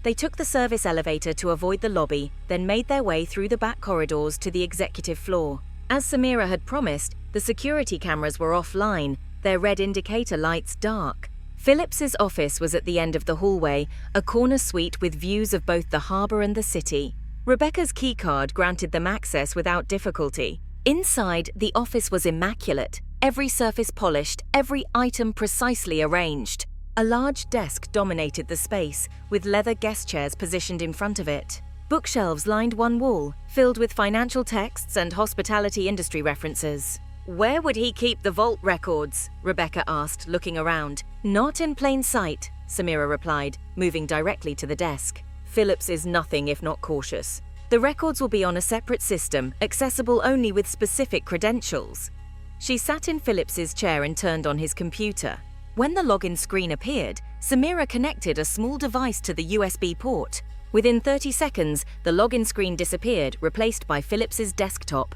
They took the service elevator to avoid the lobby, then made their way through the back corridors to the executive floor. As Samira had promised, the security cameras were offline, their red indicator lights dark. Phillips's office was at the end of the hallway, a corner suite with views of both the harbour and the city. Rebecca's keycard granted them access without difficulty. Inside, the office was immaculate, every surface polished, every item precisely arranged. A large desk dominated the space, with leather guest chairs positioned in front of it. Bookshelves lined one wall, filled with financial texts and hospitality industry references. "Where would he keep the vault records?" Rebecca asked, looking around. "Not in plain sight," Samira replied, moving directly to the desk. "Phillips is nothing if not cautious. The records will be on a separate system, accessible only with specific credentials." She sat in Phillips's chair and turned on his computer. When the login screen appeared, Samira connected a small device to the USB port. Within 30 seconds, the login screen disappeared, replaced by Phillips's desktop.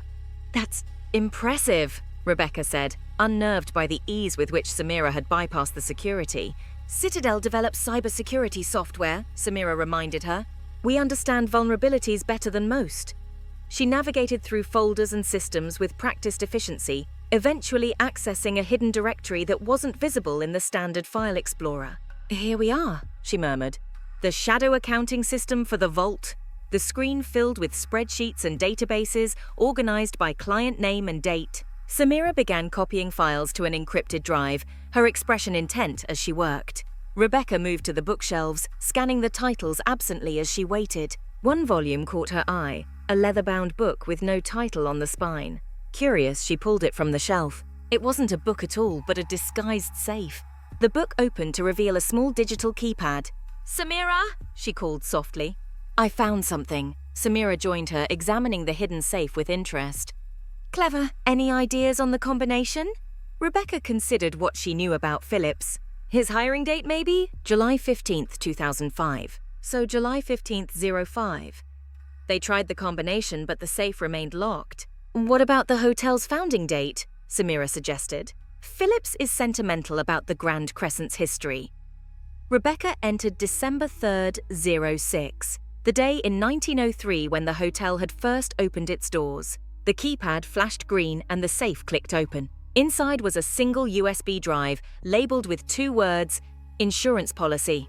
"That's impressive," Rebecca said, unnerved by the ease with which Samira had bypassed the security. "Citadel develops cybersecurity software," Samira reminded her. "We understand vulnerabilities better than most." She navigated through folders and systems with practiced efficiency, eventually accessing a hidden directory that wasn't visible in the standard file explorer. "Here we are," she murmured. "The shadow accounting system for the vault." The screen filled with spreadsheets and databases organized by client name and date. Samira began copying files to an encrypted drive, her expression intent as she worked. Rebecca moved to the bookshelves, scanning the titles absently as she waited. One volume caught her eye, a leather-bound book with no title on the spine. Curious, she pulled it from the shelf. It wasn't a book at all, but a disguised safe. The book opened to reveal a small digital keypad. "Samira?" she called softly. "I found something." Samira joined her, examining the hidden safe with interest. "Clever. Any ideas on the combination?" Rebecca considered what she knew about Phillips. "His hiring date, maybe? July 15th, 2005. So July 15th, 05. They tried the combination, but the safe remained locked. "What about the hotel's founding date?" Samira suggested. "Phillips is sentimental about the Grand Crescent's history." Rebecca entered December 3rd, 06, the day in 1903 when the hotel had first opened its doors. The keypad flashed green and the safe clicked open. Inside was a single USB drive, labeled with 2 words, "Insurance policy."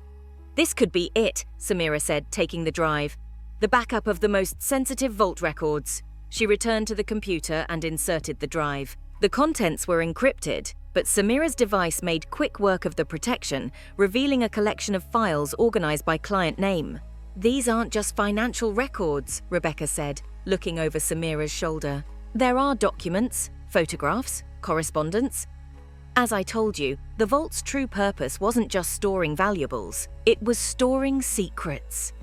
"This could be it," Samira said, taking the drive. "The backup of the most sensitive vault records." She returned to the computer and inserted the drive. The contents were encrypted, but Samira's device made quick work of the protection, revealing a collection of files organized by client name. "These aren't just financial records," Rebecca said, looking over Samira's shoulder. "There are documents, photographs, correspondence. As I told you, the vault's true purpose wasn't just storing valuables, it was storing secrets."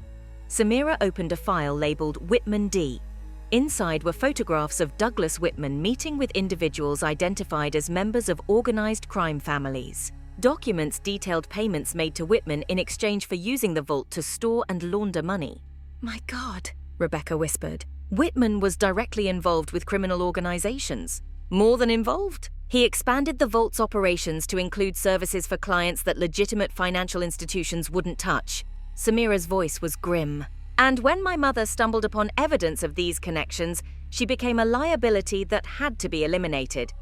Samira opened a file labeled Whitman D. Inside were photographs of Douglas Whitman meeting with individuals identified as members of organized crime families. Documents detailed payments made to Whitman in exchange for using the vault to store and launder money. "My God," Rebecca whispered. "Whitman was directly involved with criminal organizations. More than involved. He expanded the vault's operations to include services for clients that legitimate financial institutions wouldn't touch. Samira's voice was grim. "And when my mother stumbled upon evidence of these connections, she became a liability that had to be eliminated."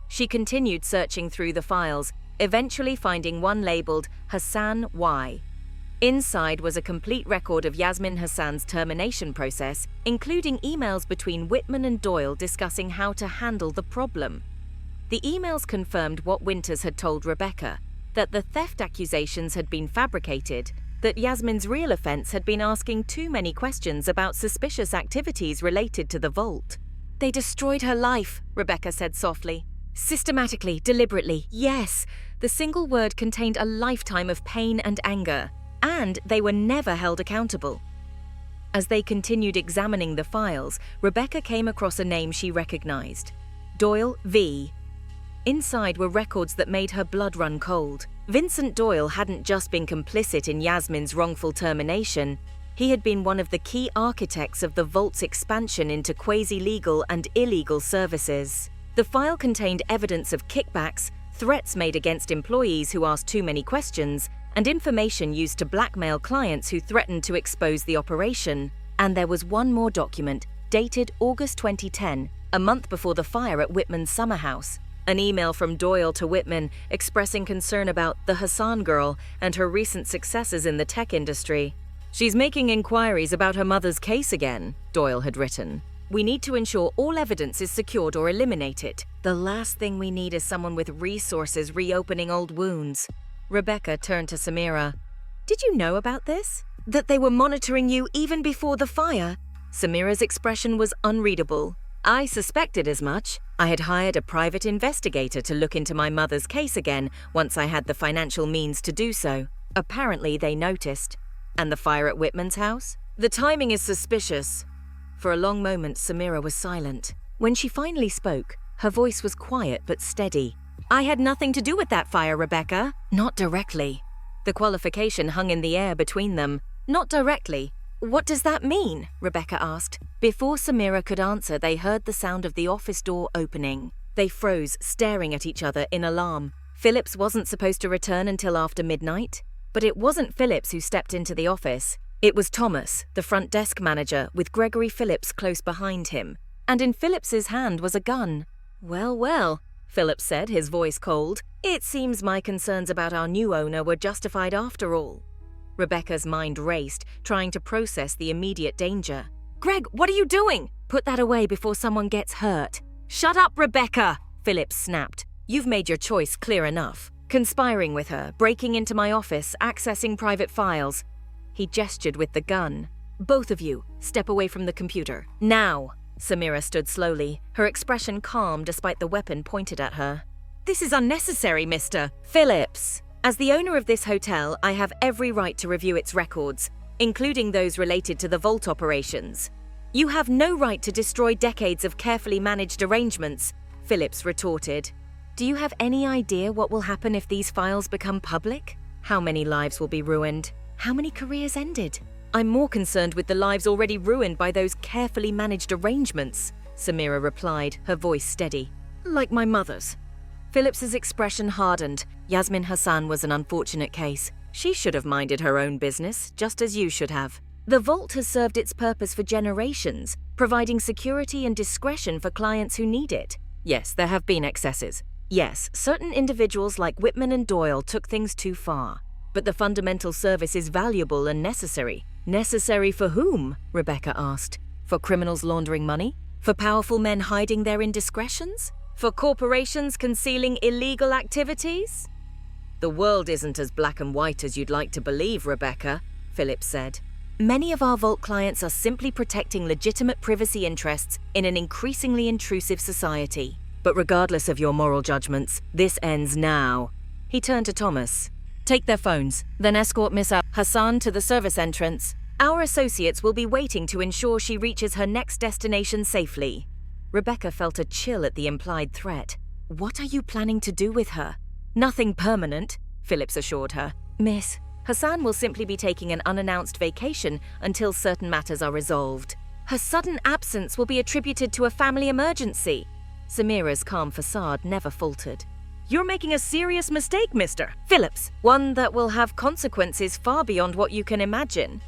She continued searching through the files, eventually finding one labeled Hassan Y. Inside was a complete record of Yasmin Hassan's termination process, including emails between Whitman and Doyle discussing how to handle the problem. The emails confirmed what Winters had told Rebecca, that the theft accusations had been fabricated, that Yasmin's real offense had been asking too many questions about suspicious activities related to the vault. "They destroyed her life," Rebecca said softly. "Systematically, deliberately, yes." The single word contained a lifetime of pain and anger, and they were never held accountable. As they continued examining the files, Rebecca came across a name she recognized: Doyle V. Inside were records that made her blood run cold. Vincent Doyle hadn't just been complicit in Yasmin's wrongful termination, he had been one of the key architects of the vault's expansion into quasi-legal and illegal services. The file contained evidence of kickbacks, threats made against employees who asked too many questions, and information used to blackmail clients who threatened to expose the operation. And there was one more document, dated August 2010, a month before the fire at Whitman's summer house. An email from Doyle to Whitman expressing concern about the Hassan girl and her recent successes in the tech industry. "She's making inquiries about her mother's case again," Doyle had written. "We need to ensure all evidence is secured or eliminated. The last thing we need is someone with resources reopening old wounds." Rebecca turned to Samira. "Did you know about this? That they were monitoring you even before the fire?" Samira's expression was unreadable. "I suspected as much. I had hired a private investigator to look into my mother's case again once I had the financial means to do so. Apparently they noticed." "And the fire at Whitman's house?" "The timing is suspicious." For a long moment, Samira was silent. When she finally spoke, her voice was quiet but steady. "I had nothing to do with that fire, Rebecca." "Not directly." The qualification hung in the air between them. "Not directly. What does that mean?" Rebecca asked. Before Samira could answer, they heard the sound of the office door opening. They froze, staring at each other in alarm. Phillips wasn't supposed to return until after midnight. But it wasn't Phillips who stepped into the office. It was Thomas, the front desk manager, with Gregory Phillips close behind him. And in Phillips's hand was a gun. "Well, well," Phillips said, his voice cold. "It seems my concerns about our new owner were justified after all." Rebecca's mind raced, trying to process the immediate danger. "Greg, what are you doing?" "Put that away before someone gets hurt." "Shut up, Rebecca!" Phillips snapped. "You've made your choice clear enough. Conspiring with her, breaking into my office, accessing private files." He gestured with the gun. "Both of you, step away from the computer. Now!" Samira stood slowly, her expression calm despite the weapon pointed at her. "This is unnecessary, Mr. Phillips. As the owner of this hotel, I have every right to review its records, including those related to the vault operations. You have no right to destroy decades of carefully managed arrangements," Phillips retorted. "Do you have any idea what will happen if these files become public? How many lives will be ruined? How many careers ended?" "I'm more concerned with the lives already ruined by those carefully managed arrangements," Samira replied, her voice steady. "Like my mother's." Phillips's expression hardened. Yasmin Hassan was an unfortunate case. She should have minded her own business, just as you should have. The vault has served its purpose for generations, providing security and discretion for clients who need it. Yes, there have been excesses. Yes, certain individuals like Whitman and Doyle took things too far. But the fundamental service is valuable and necessary. "Necessary for whom?" Rebecca asked. "For criminals laundering money? For powerful men hiding their indiscretions? For corporations concealing illegal activities?" "The world isn't as black and white as you'd like to believe, Rebecca," Phillips said. "Many of our vault clients are simply protecting legitimate privacy interests in an increasingly intrusive society. But regardless of your moral judgments, this ends now." He turned to Thomas. "Take their phones, then escort Miss Hassan to the service entrance. Our associates will be waiting to ensure she reaches her next destination safely." Rebecca felt a chill at the implied threat. "What are you planning to do with her?" "Nothing permanent," Phillips assured her. "Miss, Hassan will simply be taking an unannounced vacation until certain matters are resolved. Her sudden absence will be attributed to a family emergency." Samira's calm facade never faltered. You're making a serious mistake, Mr. Phillips. One that will have consequences far beyond what you can imagine.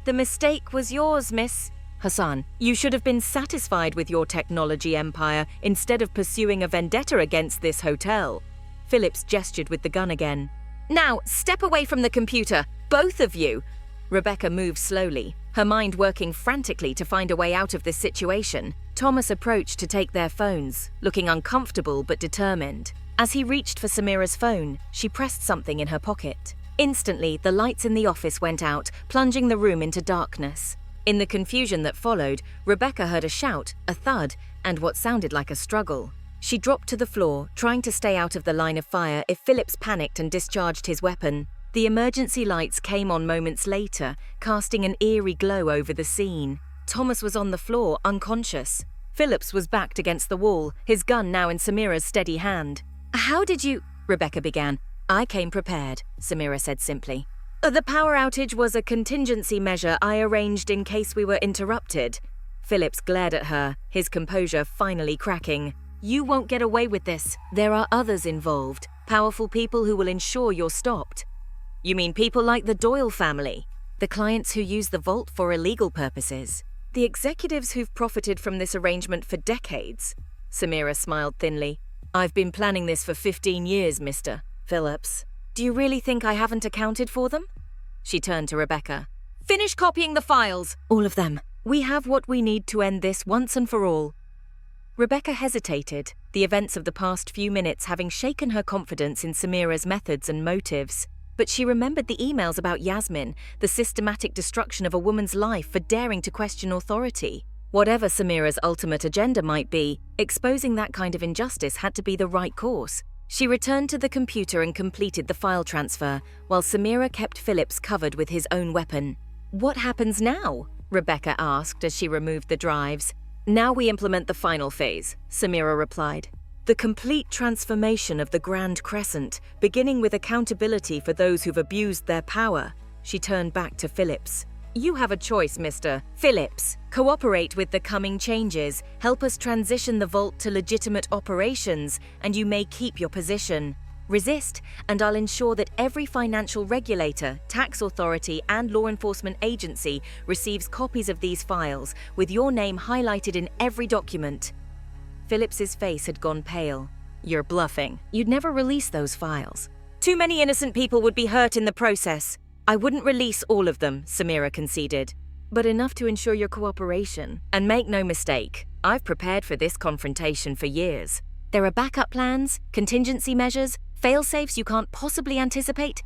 The mistake was yours, Miss. Hassan, you should have been satisfied with your technology empire instead of pursuing a vendetta against this hotel. Phillips gestured with the gun again. Now, step away from the computer, both of you. Rebecca moved slowly, her mind working frantically to find a way out of this situation. Thomas approached to take their phones, looking uncomfortable but determined. As he reached for Samira's phone, she pressed something in her pocket. Instantly, the lights in the office went out, plunging the room into darkness. In the confusion that followed, Rebecca heard a shout, a thud, and what sounded like a struggle. She dropped to the floor, trying to stay out of the line of fire if Phillips panicked and discharged his weapon. The emergency lights came on moments later, casting an eerie glow over the scene. Thomas was on the floor, unconscious. Phillips was backed against the wall, his gun now in Samira's steady hand. "How did you—" Rebecca began. "I came prepared," Samira said simply. "The power outage was a contingency measure I arranged in case we were interrupted." Phillips glared at her, his composure finally cracking. "You won't get away with this. There are others involved, powerful people who will ensure you're stopped." "You mean people like the Doyle family? The clients who use the vault for illegal purposes? The executives who've profited from this arrangement for decades?" Samira smiled thinly. "I've been planning this for 15 years, Mr. Phillips. Do you really think I haven't accounted for them?" She turned to Rebecca. "Finish copying the files, all of them. We have what we need to end this once and for all." Rebecca hesitated, the events of the past few minutes having shaken her confidence in Samira's methods and motives. But she remembered the emails about Yasmin, the systematic destruction of a woman's life for daring to question authority. Whatever Samira's ultimate agenda might be, exposing that kind of injustice had to be the right course. She returned to the computer and completed the file transfer, while Samira kept Phillips covered with his own weapon. "What happens now?" Rebecca asked as she removed the drives. "Now we implement the final phase," Samira replied. "The complete transformation of the Grand Crescent, beginning with accountability for those who've abused their power." She turned back to Phillips. "You have a choice, Mr. Phillips. Cooperate with the coming changes, help us transition the vault to legitimate operations, and you may keep your position. Resist, and I'll ensure that every financial regulator, tax authority, and law enforcement agency receives copies of these files, with your name highlighted in every document." Phillips's face had gone pale. "You're bluffing. You'd never release those files. Too many innocent people would be hurt in the process." "I wouldn't release all of them," Samira conceded, "but enough to ensure your cooperation. And make no mistake, I've prepared for this confrontation for years. There are backup plans, contingency measures, fail-safes you can't possibly anticipate."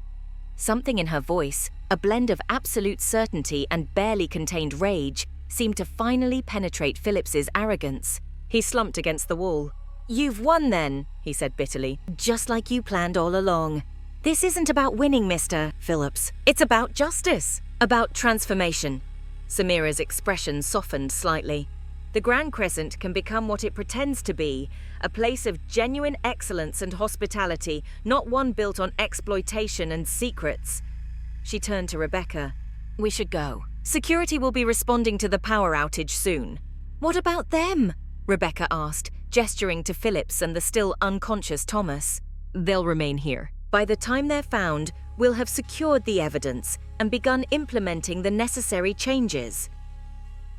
Something in her voice, a blend of absolute certainty and barely contained rage, seemed to finally penetrate Phillips's arrogance. He slumped against the wall. "You've won then," he said bitterly, "just like you planned all along. This isn't about winning, Mr. Phillips. It's about justice, about transformation." Samira's expression softened slightly. "The Grand Crescent can become what it pretends to be, a place of genuine excellence and hospitality, not one built on exploitation and secrets." She turned to Rebecca. "We should go. Security will be responding to the power outage soon." "What about them?" Rebecca asked, gesturing to Phillips and the still unconscious Thomas. "They'll remain here. By the time they're found, we'll have secured the evidence and begun implementing the necessary changes."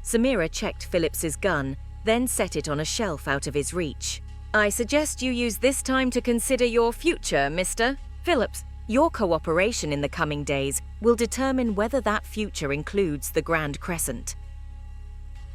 Samira checked Phillips's gun, then set it on a shelf out of his reach. "I suggest you use this time to consider your future, Mr. Phillips. Your cooperation in the coming days will determine whether that future includes the Grand Crescent."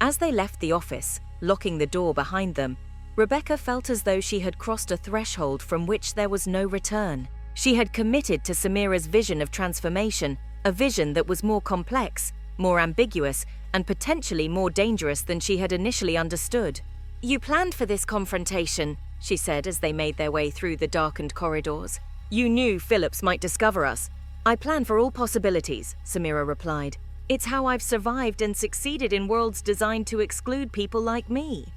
As they left the office, locking the door behind them, Rebecca felt as though she had crossed a threshold from which there was no return. She had committed to Samira's vision of transformation, a vision that was more complex, more ambiguous, and potentially more dangerous than she had initially understood. "You planned for this confrontation," she said as they made their way through the darkened corridors. "You knew Phillips might discover us." "I planned for all possibilities," Samira replied. "It's how I've survived and succeeded in worlds designed to exclude people like me."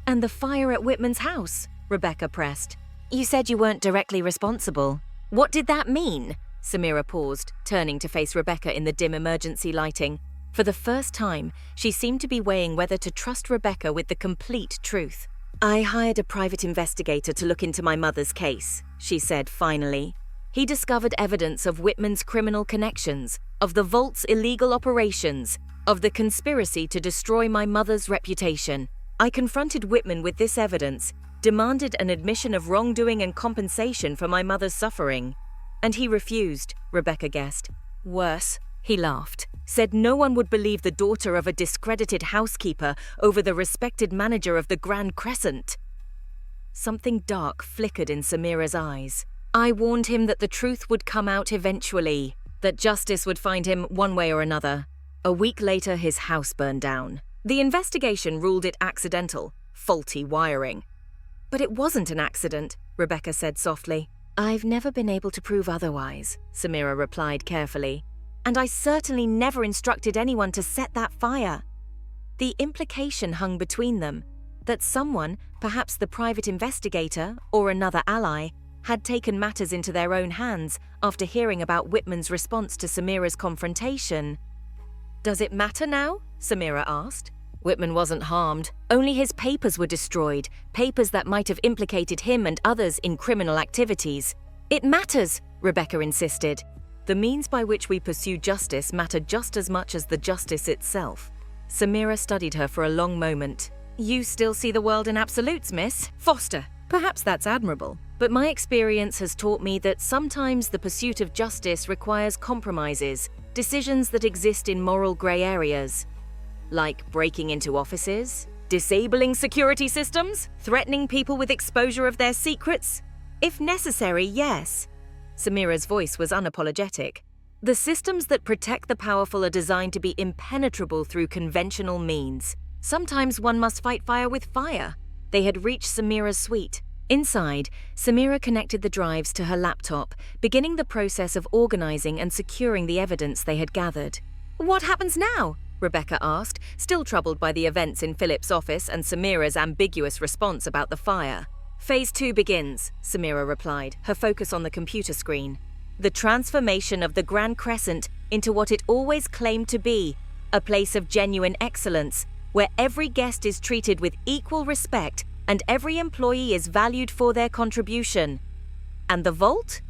"And the fire at Whitman's house?" Rebecca pressed. "You said you weren't directly responsible. What did that mean?" Samira paused, turning to face Rebecca in the dim emergency lighting. For the first time, she seemed to be weighing whether to trust Rebecca with the complete truth. I hired a private investigator to look into my mother's case, she said finally. He discovered evidence of Whitman's criminal connections, of the vault's illegal operations, of the conspiracy to destroy my mother's reputation. I confronted Whitman with this evidence, demanded an admission of wrongdoing and compensation for my mother's suffering. And he refused, Rebecca guessed. Worse, he laughed, said no one would believe the daughter of a discredited housekeeper over the respected manager of the Grand Crescent. Something dark flickered in Samira's eyes. I warned him that the truth would come out eventually, that justice would find him one way or another. A week later, his house burned down. The investigation ruled it accidental, faulty wiring. But it wasn't an accident, Rebecca said softly. I've never been able to prove otherwise, Samira replied carefully. And I certainly never instructed anyone to set that fire. The implication hung between them, that someone, perhaps the private investigator or another ally, had taken matters into their own hands after hearing about Whitman's response to Samira's confrontation. Does it matter now? Samira asked. Whitman wasn't harmed. Only his papers were destroyed, papers that might have implicated him and others in criminal activities. It matters, Rebecca insisted. The means by which we pursue justice matter just as much as the justice itself. Samira studied her for a long moment. You still see the world in absolutes, miss? Foster. Perhaps that's admirable. But my experience has taught me that sometimes the pursuit of justice requires compromises, decisions that exist in moral grey areas. Like breaking into offices, disabling security systems, threatening people with exposure of their secrets. If necessary, yes. Samira's voice was unapologetic. The systems that protect the powerful are designed to be impenetrable through conventional means. Sometimes one must fight fire with fire. They had reached Samira's suite. Inside, Samira connected the drives to her laptop, beginning the process of organizing and securing the evidence they had gathered. What happens now? Rebecca asked, still troubled by the events in Philip's office and Samira's ambiguous response about the fire. Phase 2 begins, Samira replied, her focus on the computer screen. The transformation of the Grand Crescent into what it always claimed to be, a place of genuine excellence, where every guest is treated with equal respect and every employee is valued for their contribution. And the vault?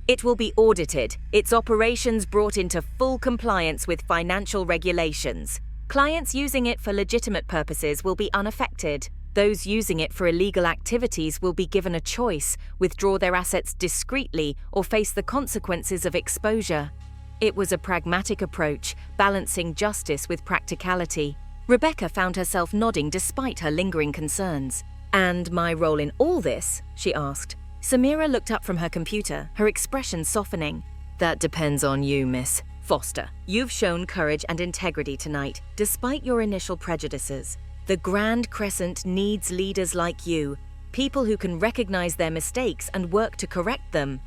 It will be audited, its operations brought into full compliance with financial regulations. Clients using it for legitimate purposes will be unaffected. Those using it for illegal activities will be given a choice, withdraw their assets discreetly or face the consequences of exposure. It was a pragmatic approach, balancing justice with practicality. Rebecca found herself nodding despite her lingering concerns. And my role in all this? She asked. Samira looked up from her computer, her expression softening. That depends on you, Miss Foster. You've shown courage and integrity tonight, despite your initial prejudices. The Grand Crescent needs leaders like you, people who can recognize their mistakes and work to correct them.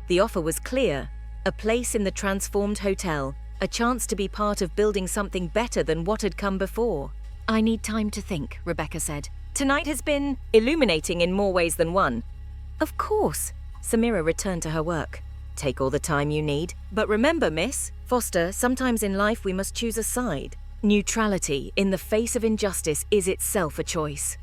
The offer was clear, a place in the transformed hotel, a chance to be part of building something better than what had come before. I need time to think, Rebecca said. Tonight has been illuminating in more ways than one. Of course. Samira returned to her work. Take all the time you need. But remember, Miss Foster, sometimes in life we must choose a side. Neutrality in the face of injustice is itself a choice.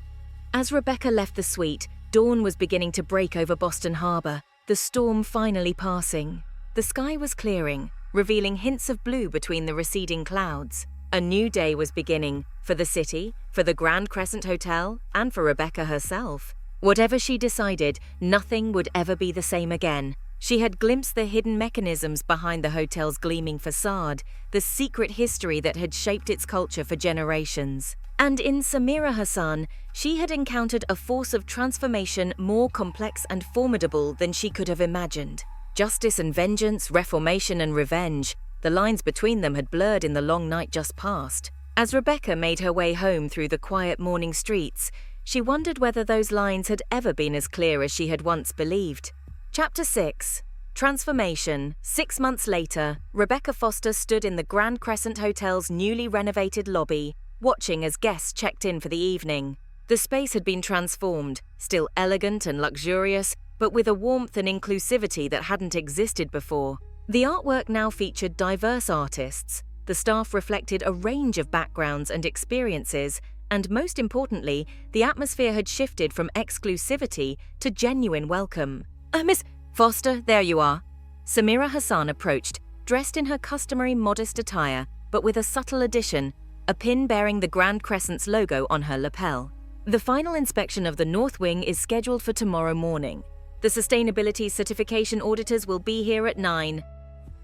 As Rebecca left the suite, dawn was beginning to break over Boston Harbor, the storm finally passing. The sky was clearing, revealing hints of blue between the receding clouds. A new day was beginning, for the city, for the Grand Crescent Hotel, and for Rebecca herself. Whatever she decided, nothing would ever be the same again. She had glimpsed the hidden mechanisms behind the hotel's gleaming facade, the secret history that had shaped its culture for generations. And in Samira Hassan, she had encountered a force of transformation more complex and formidable than she could have imagined. Justice and vengeance, reformation and revenge. The lines between them had blurred in the long night just past. As Rebecca made her way home through the quiet morning streets, she wondered whether those lines had ever been as clear as she had once believed. Chapter 6. Transformation. 6 months later, Rebecca Foster stood in the Grand Crescent Hotel's newly renovated lobby, watching as guests checked in for the evening. The space had been transformed, still elegant and luxurious, but with a warmth and inclusivity that hadn't existed before. The artwork now featured diverse artists. The staff reflected a range of backgrounds and experiences, And most importantly, the atmosphere had shifted from exclusivity to genuine welcome. Miss Foster, there you are." Samira Hassan approached, dressed in her customary modest attire, but with a subtle addition, a pin bearing the Grand Crescent's logo on her lapel. "The final inspection of the North Wing is scheduled for tomorrow morning. The sustainability certification auditors will be here at 9.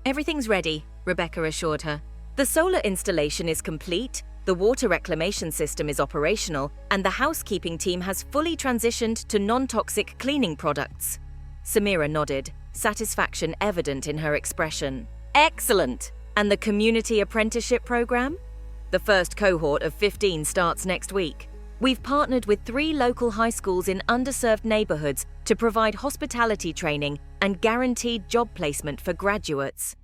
"Everything's ready," Rebecca assured her. "The solar installation is complete, the water reclamation system is operational, and the housekeeping team has fully transitioned to non-toxic cleaning products." Samira nodded, satisfaction evident in her expression. "Excellent! And the community apprenticeship program?" "The first cohort of 15 starts next week. We've partnered with 3 local high schools in underserved neighborhoods to provide hospitality training and guaranteed job placement for graduates."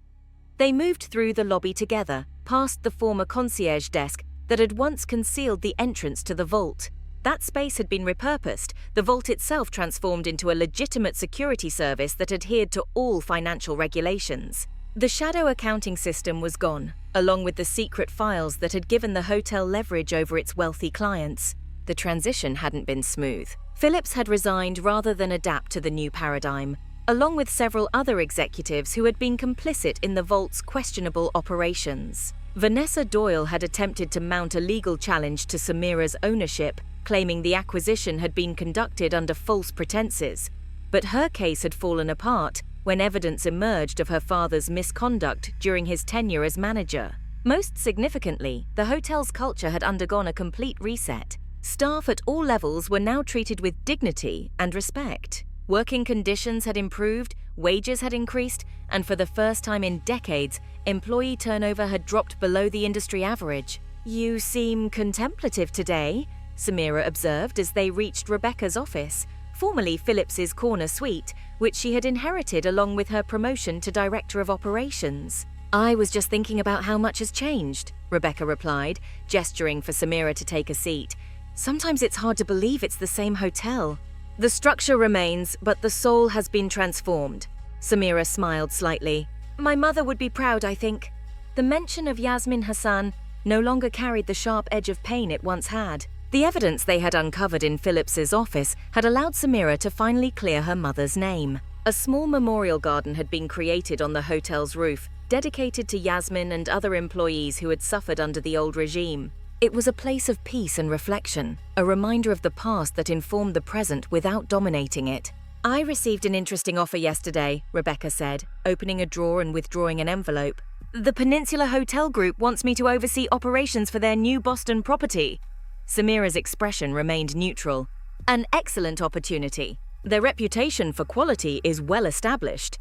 They moved through the lobby together, past the former concierge desk that had once concealed the entrance to the vault. That space had been repurposed, the vault itself transformed into a legitimate security service that adhered to all financial regulations. The shadow accounting system was gone, along with the secret files that had given the hotel leverage over its wealthy clients. The transition hadn't been smooth. Phillips had resigned rather than adapt to the new paradigm, along with several other executives who had been complicit in the vault's questionable operations. Vanessa Doyle had attempted to mount a legal challenge to Samira's ownership, claiming the acquisition had been conducted under false pretenses. But her case had fallen apart when evidence emerged of her father's misconduct during his tenure as manager. Most significantly, the hotel's culture had undergone a complete reset. Staff at all levels were now treated with dignity and respect. Working conditions had improved, wages had increased, and for the first time in decades, employee turnover had dropped below the industry average. "You seem contemplative today," Samira observed as they reached Rebecca's office, formerly Phillips's corner suite, which she had inherited along with her promotion to Director of Operations. "I was just thinking about how much has changed," Rebecca replied, gesturing for Samira to take a seat. "Sometimes it's hard to believe it's the same hotel." "The structure remains, but the soul has been transformed." Samira smiled slightly. "My mother would be proud, I think." The mention of Yasmin Hassan no longer carried the sharp edge of pain it once had. The evidence they had uncovered in Phillips's office had allowed Samira to finally clear her mother's name. A small memorial garden had been created on the hotel's roof, dedicated to Yasmin and other employees who had suffered under the old regime. It was a place of peace and reflection, a reminder of the past that informed the present without dominating it. "I received an interesting offer yesterday," Rebecca said, opening a drawer and withdrawing an envelope. "The Peninsula Hotel Group wants me to oversee operations for their new Boston property." Samira's expression remained neutral. "An excellent opportunity. Their reputation for quality is well established."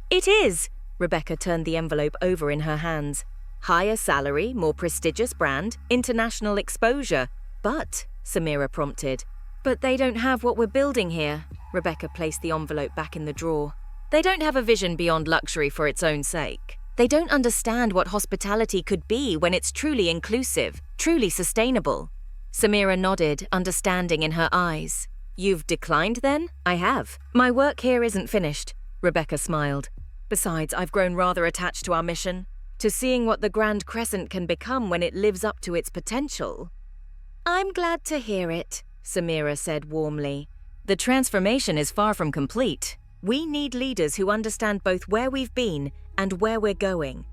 "It is." Rebecca turned the envelope over in her hands. "Higher salary, more prestigious brand, international exposure. But," Samira prompted. "But they don't have what we're building here." Rebecca placed the envelope back in the drawer. "They don't have a vision beyond luxury for its own sake. They don't understand what hospitality could be when it's truly inclusive, truly sustainable." Samira nodded, understanding in her eyes. "You've declined then?" "I have. My work here isn't finished," Rebecca smiled. "Besides, I've grown rather attached to our mission, to seeing what the Grand Crescent can become when it lives up to its potential." "I'm glad to hear it," Samira said warmly. "The transformation is far from complete. We need leaders who understand both where we've been and where we're going."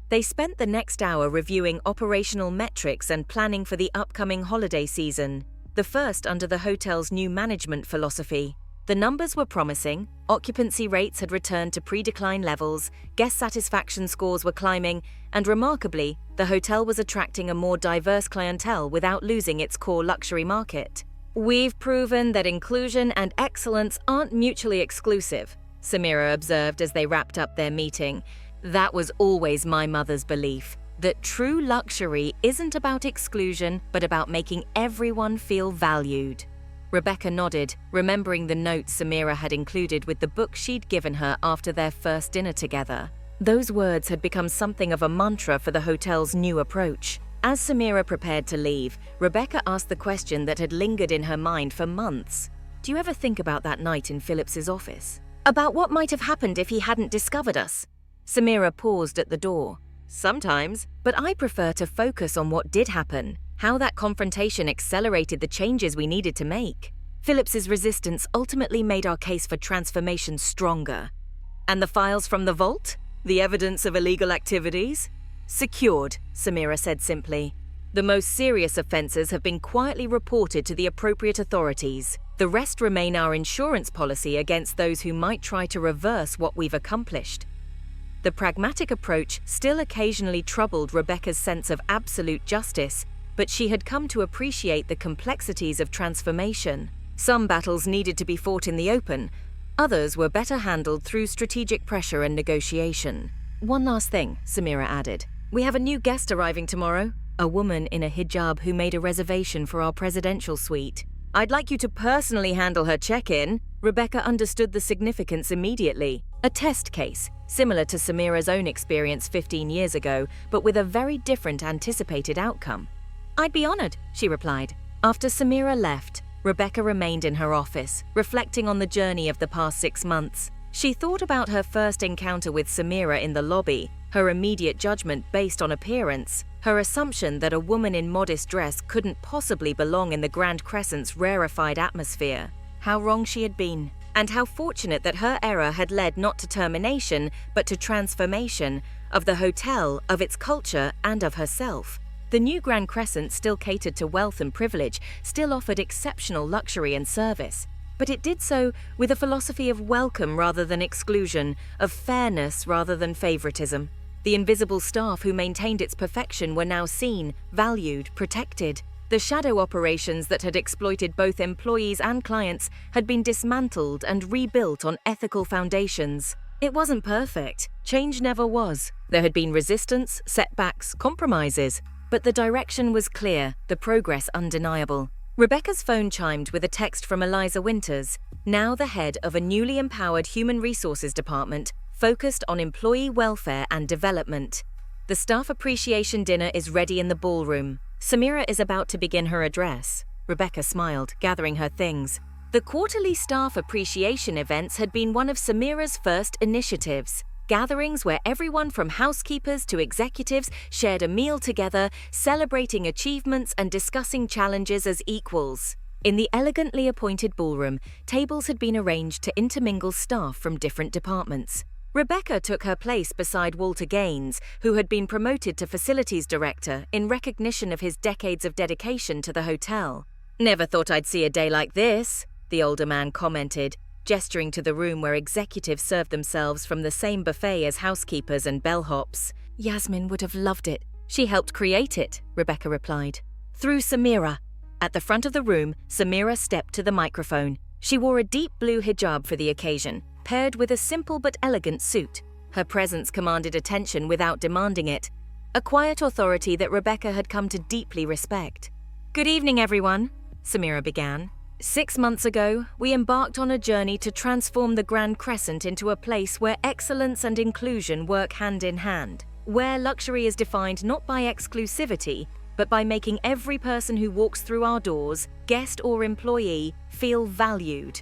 They spent the next hour reviewing operational metrics and planning for the upcoming holiday season, the first under the hotel's new management philosophy. The numbers were promising, occupancy rates had returned to pre-decline levels, guest satisfaction scores were climbing, and remarkably, the hotel was attracting a more diverse clientele without losing its core luxury market. "We've proven that inclusion and excellence aren't mutually exclusive," Samira observed as they wrapped up their meeting. "That was always my mother's belief, that true luxury isn't about exclusion, but about making everyone feel valued." Rebecca nodded, remembering the notes Samira had included with the book she'd given her after their first dinner together. Those words had become something of a mantra for the hotel's new approach. As Samira prepared to leave, Rebecca asked the question that had lingered in her mind for months. "Do you ever think about that night in Phillips's office? About what might have happened if he hadn't discovered us?" Samira paused at the door. "Sometimes, but I prefer to focus on what did happen, how that confrontation accelerated the changes we needed to make. Phillips's resistance ultimately made our case for transformation stronger. And the files from the vault? The evidence of illegal activities? Secured, Samira said simply. The most serious offences have been quietly reported to the appropriate authorities. The rest remain our insurance policy against those who might try to reverse what we've accomplished. The pragmatic approach still occasionally troubled Rebecca's sense of absolute justice, but she had come to appreciate the complexities of transformation. Some battles needed to be fought in the open, others were better handled through strategic pressure and negotiation. One last thing, Samira added. We have a new guest arriving tomorrow, a woman in a hijab who made a reservation for our presidential suite. I'd like you to personally handle her check-in. Rebecca understood the significance immediately. A test case, similar to Samira's own experience 15 years ago, but with a very different anticipated outcome. I'd be honored, she replied. After Samira left, Rebecca remained in her office, reflecting on the journey of the past 6 months. She thought about her first encounter with Samira in the lobby, her immediate judgment based on appearance, her assumption that a woman in modest dress couldn't possibly belong in the Grand Crescent's rarefied atmosphere. How wrong she had been, and how fortunate that her error had led not to termination, but to transformation of the hotel, of its culture, and of herself. The new Grand Crescent still catered to wealth and privilege, still offered exceptional luxury and service. But it did so with a philosophy of welcome rather than exclusion, of fairness rather than favoritism. The invisible staff who maintained its perfection were now seen, valued, protected. The shadow operations that had exploited both employees and clients had been dismantled and rebuilt on ethical foundations. It wasn't perfect. Change never was. There had been resistance, setbacks, compromises. But the direction was clear, the progress undeniable. Rebecca's phone chimed with a text from Eliza Winters, now the head of a newly empowered human resources department focused on employee welfare and development. The staff appreciation dinner is ready in the ballroom. Samira is about to begin her address. Rebecca smiled, gathering her things. The quarterly staff appreciation events had been one of Samira's first initiatives. Gatherings where everyone from housekeepers to executives shared a meal together, celebrating achievements and discussing challenges as equals. In the elegantly appointed ballroom, tables had been arranged to intermingle staff from different departments. Rebecca took her place beside Walter Gaines, who had been promoted to facilities director in recognition of his decades of dedication to the hotel. "Never thought I'd see a day like this," the older man commented, gesturing to the room where executives served themselves from the same buffet as housekeepers and bellhops. "Yasmin would have loved it. She helped create it," Rebecca replied. "Through Samira." At the front of the room, Samira stepped to the microphone. She wore a deep blue hijab for the occasion, paired with a simple but elegant suit. Her presence commanded attention without demanding it, a quiet authority that Rebecca had come to deeply respect. "Good evening, everyone," Samira began. 6 months ago, we embarked on a journey to transform the Grand Crescent into a place where excellence and inclusion work hand in hand, where luxury is defined not by exclusivity, but by making every person who walks through our doors, guest or employee, feel valued.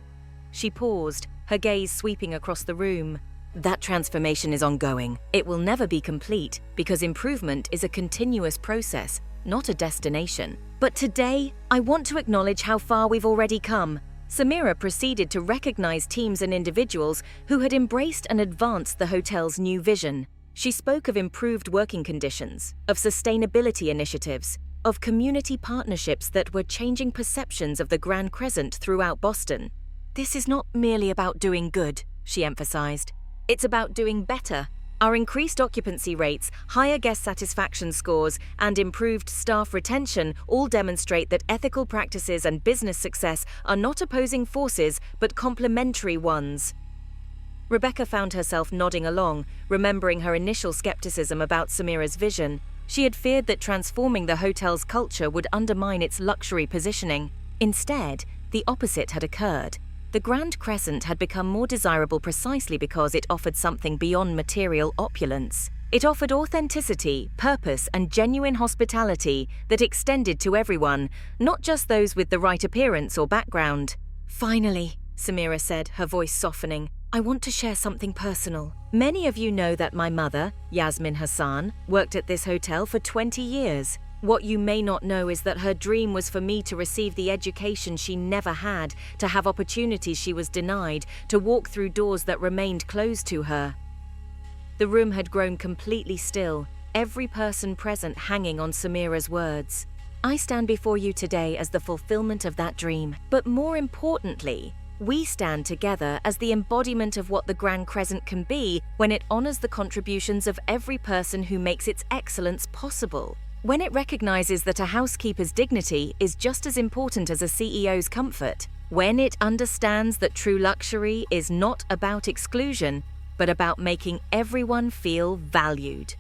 She paused, her gaze sweeping across the room. That transformation is ongoing. It will never be complete because improvement is a continuous process, not a destination. But today, I want to acknowledge how far we've already come. Samira proceeded to recognize teams and individuals who had embraced and advanced the hotel's new vision. She spoke of improved working conditions, of sustainability initiatives, of community partnerships that were changing perceptions of the Grand Crescent throughout Boston. "This is not merely about doing good," she emphasized. "It's about doing better. Our increased occupancy rates, higher guest satisfaction scores, and improved staff retention all demonstrate that ethical practices and business success are not opposing forces, but complementary ones." Rebecca found herself nodding along, remembering her initial skepticism about Samira's vision. She had feared that transforming the hotel's culture would undermine its luxury positioning. Instead, the opposite had occurred. The Grand Crescent had become more desirable precisely because it offered something beyond material opulence. It offered authenticity, purpose, and genuine hospitality that extended to everyone, not just those with the right appearance or background. "Finally," Samira said, her voice softening, "I want to share something personal. Many of you know that my mother, Yasmin Hassan, worked at this hotel for 20 years. What you may not know is that her dream was for me to receive the education she never had, to have opportunities she was denied, to walk through doors that remained closed to her. The room had grown completely still, every person present hanging on Samira's words. I stand before you today as the fulfillment of that dream. But more importantly, we stand together as the embodiment of what the Grand Crescent can be when it honors the contributions of every person who makes its excellence possible. When it recognizes that a housekeeper's dignity is just as important as a CEO's comfort. When it understands that true luxury is not about exclusion, but about making everyone feel valued.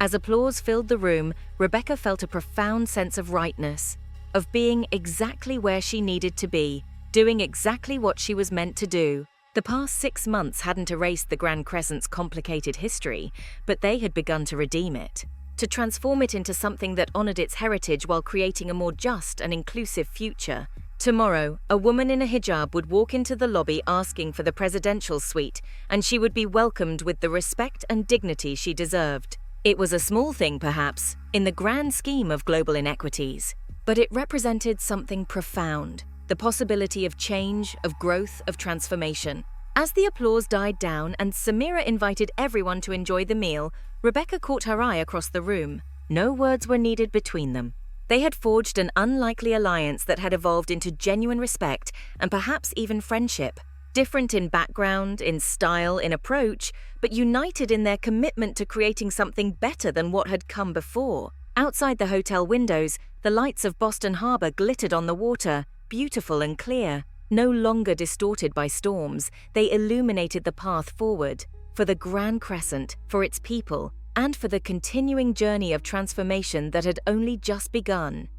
As applause filled the room, Rebecca felt a profound sense of rightness, of being exactly where she needed to be, doing exactly what she was meant to do. The past 6 months hadn't erased the Grand Crescent's complicated history, but they had begun to redeem it, to transform it into something that honored its heritage while creating a more just and inclusive future. Tomorrow, a woman in a hijab would walk into the lobby asking for the presidential suite, and she would be welcomed with the respect and dignity she deserved. It was a small thing, perhaps, in the grand scheme of global inequities, but it represented something profound, the possibility of change, of growth, of transformation. As the applause died down and Samira invited everyone to enjoy the meal, Rebecca caught her eye across the room. No words were needed between them. They had forged an unlikely alliance that had evolved into genuine respect and perhaps even friendship. Different in background, in style, in approach, but united in their commitment to creating something better than what had come before. Outside the hotel windows, the lights of Boston Harbor glittered on the water, beautiful and clear. No longer distorted by storms, they illuminated the path forward, for the Grand Crescent, for its people, and for the continuing journey of transformation that had only just begun.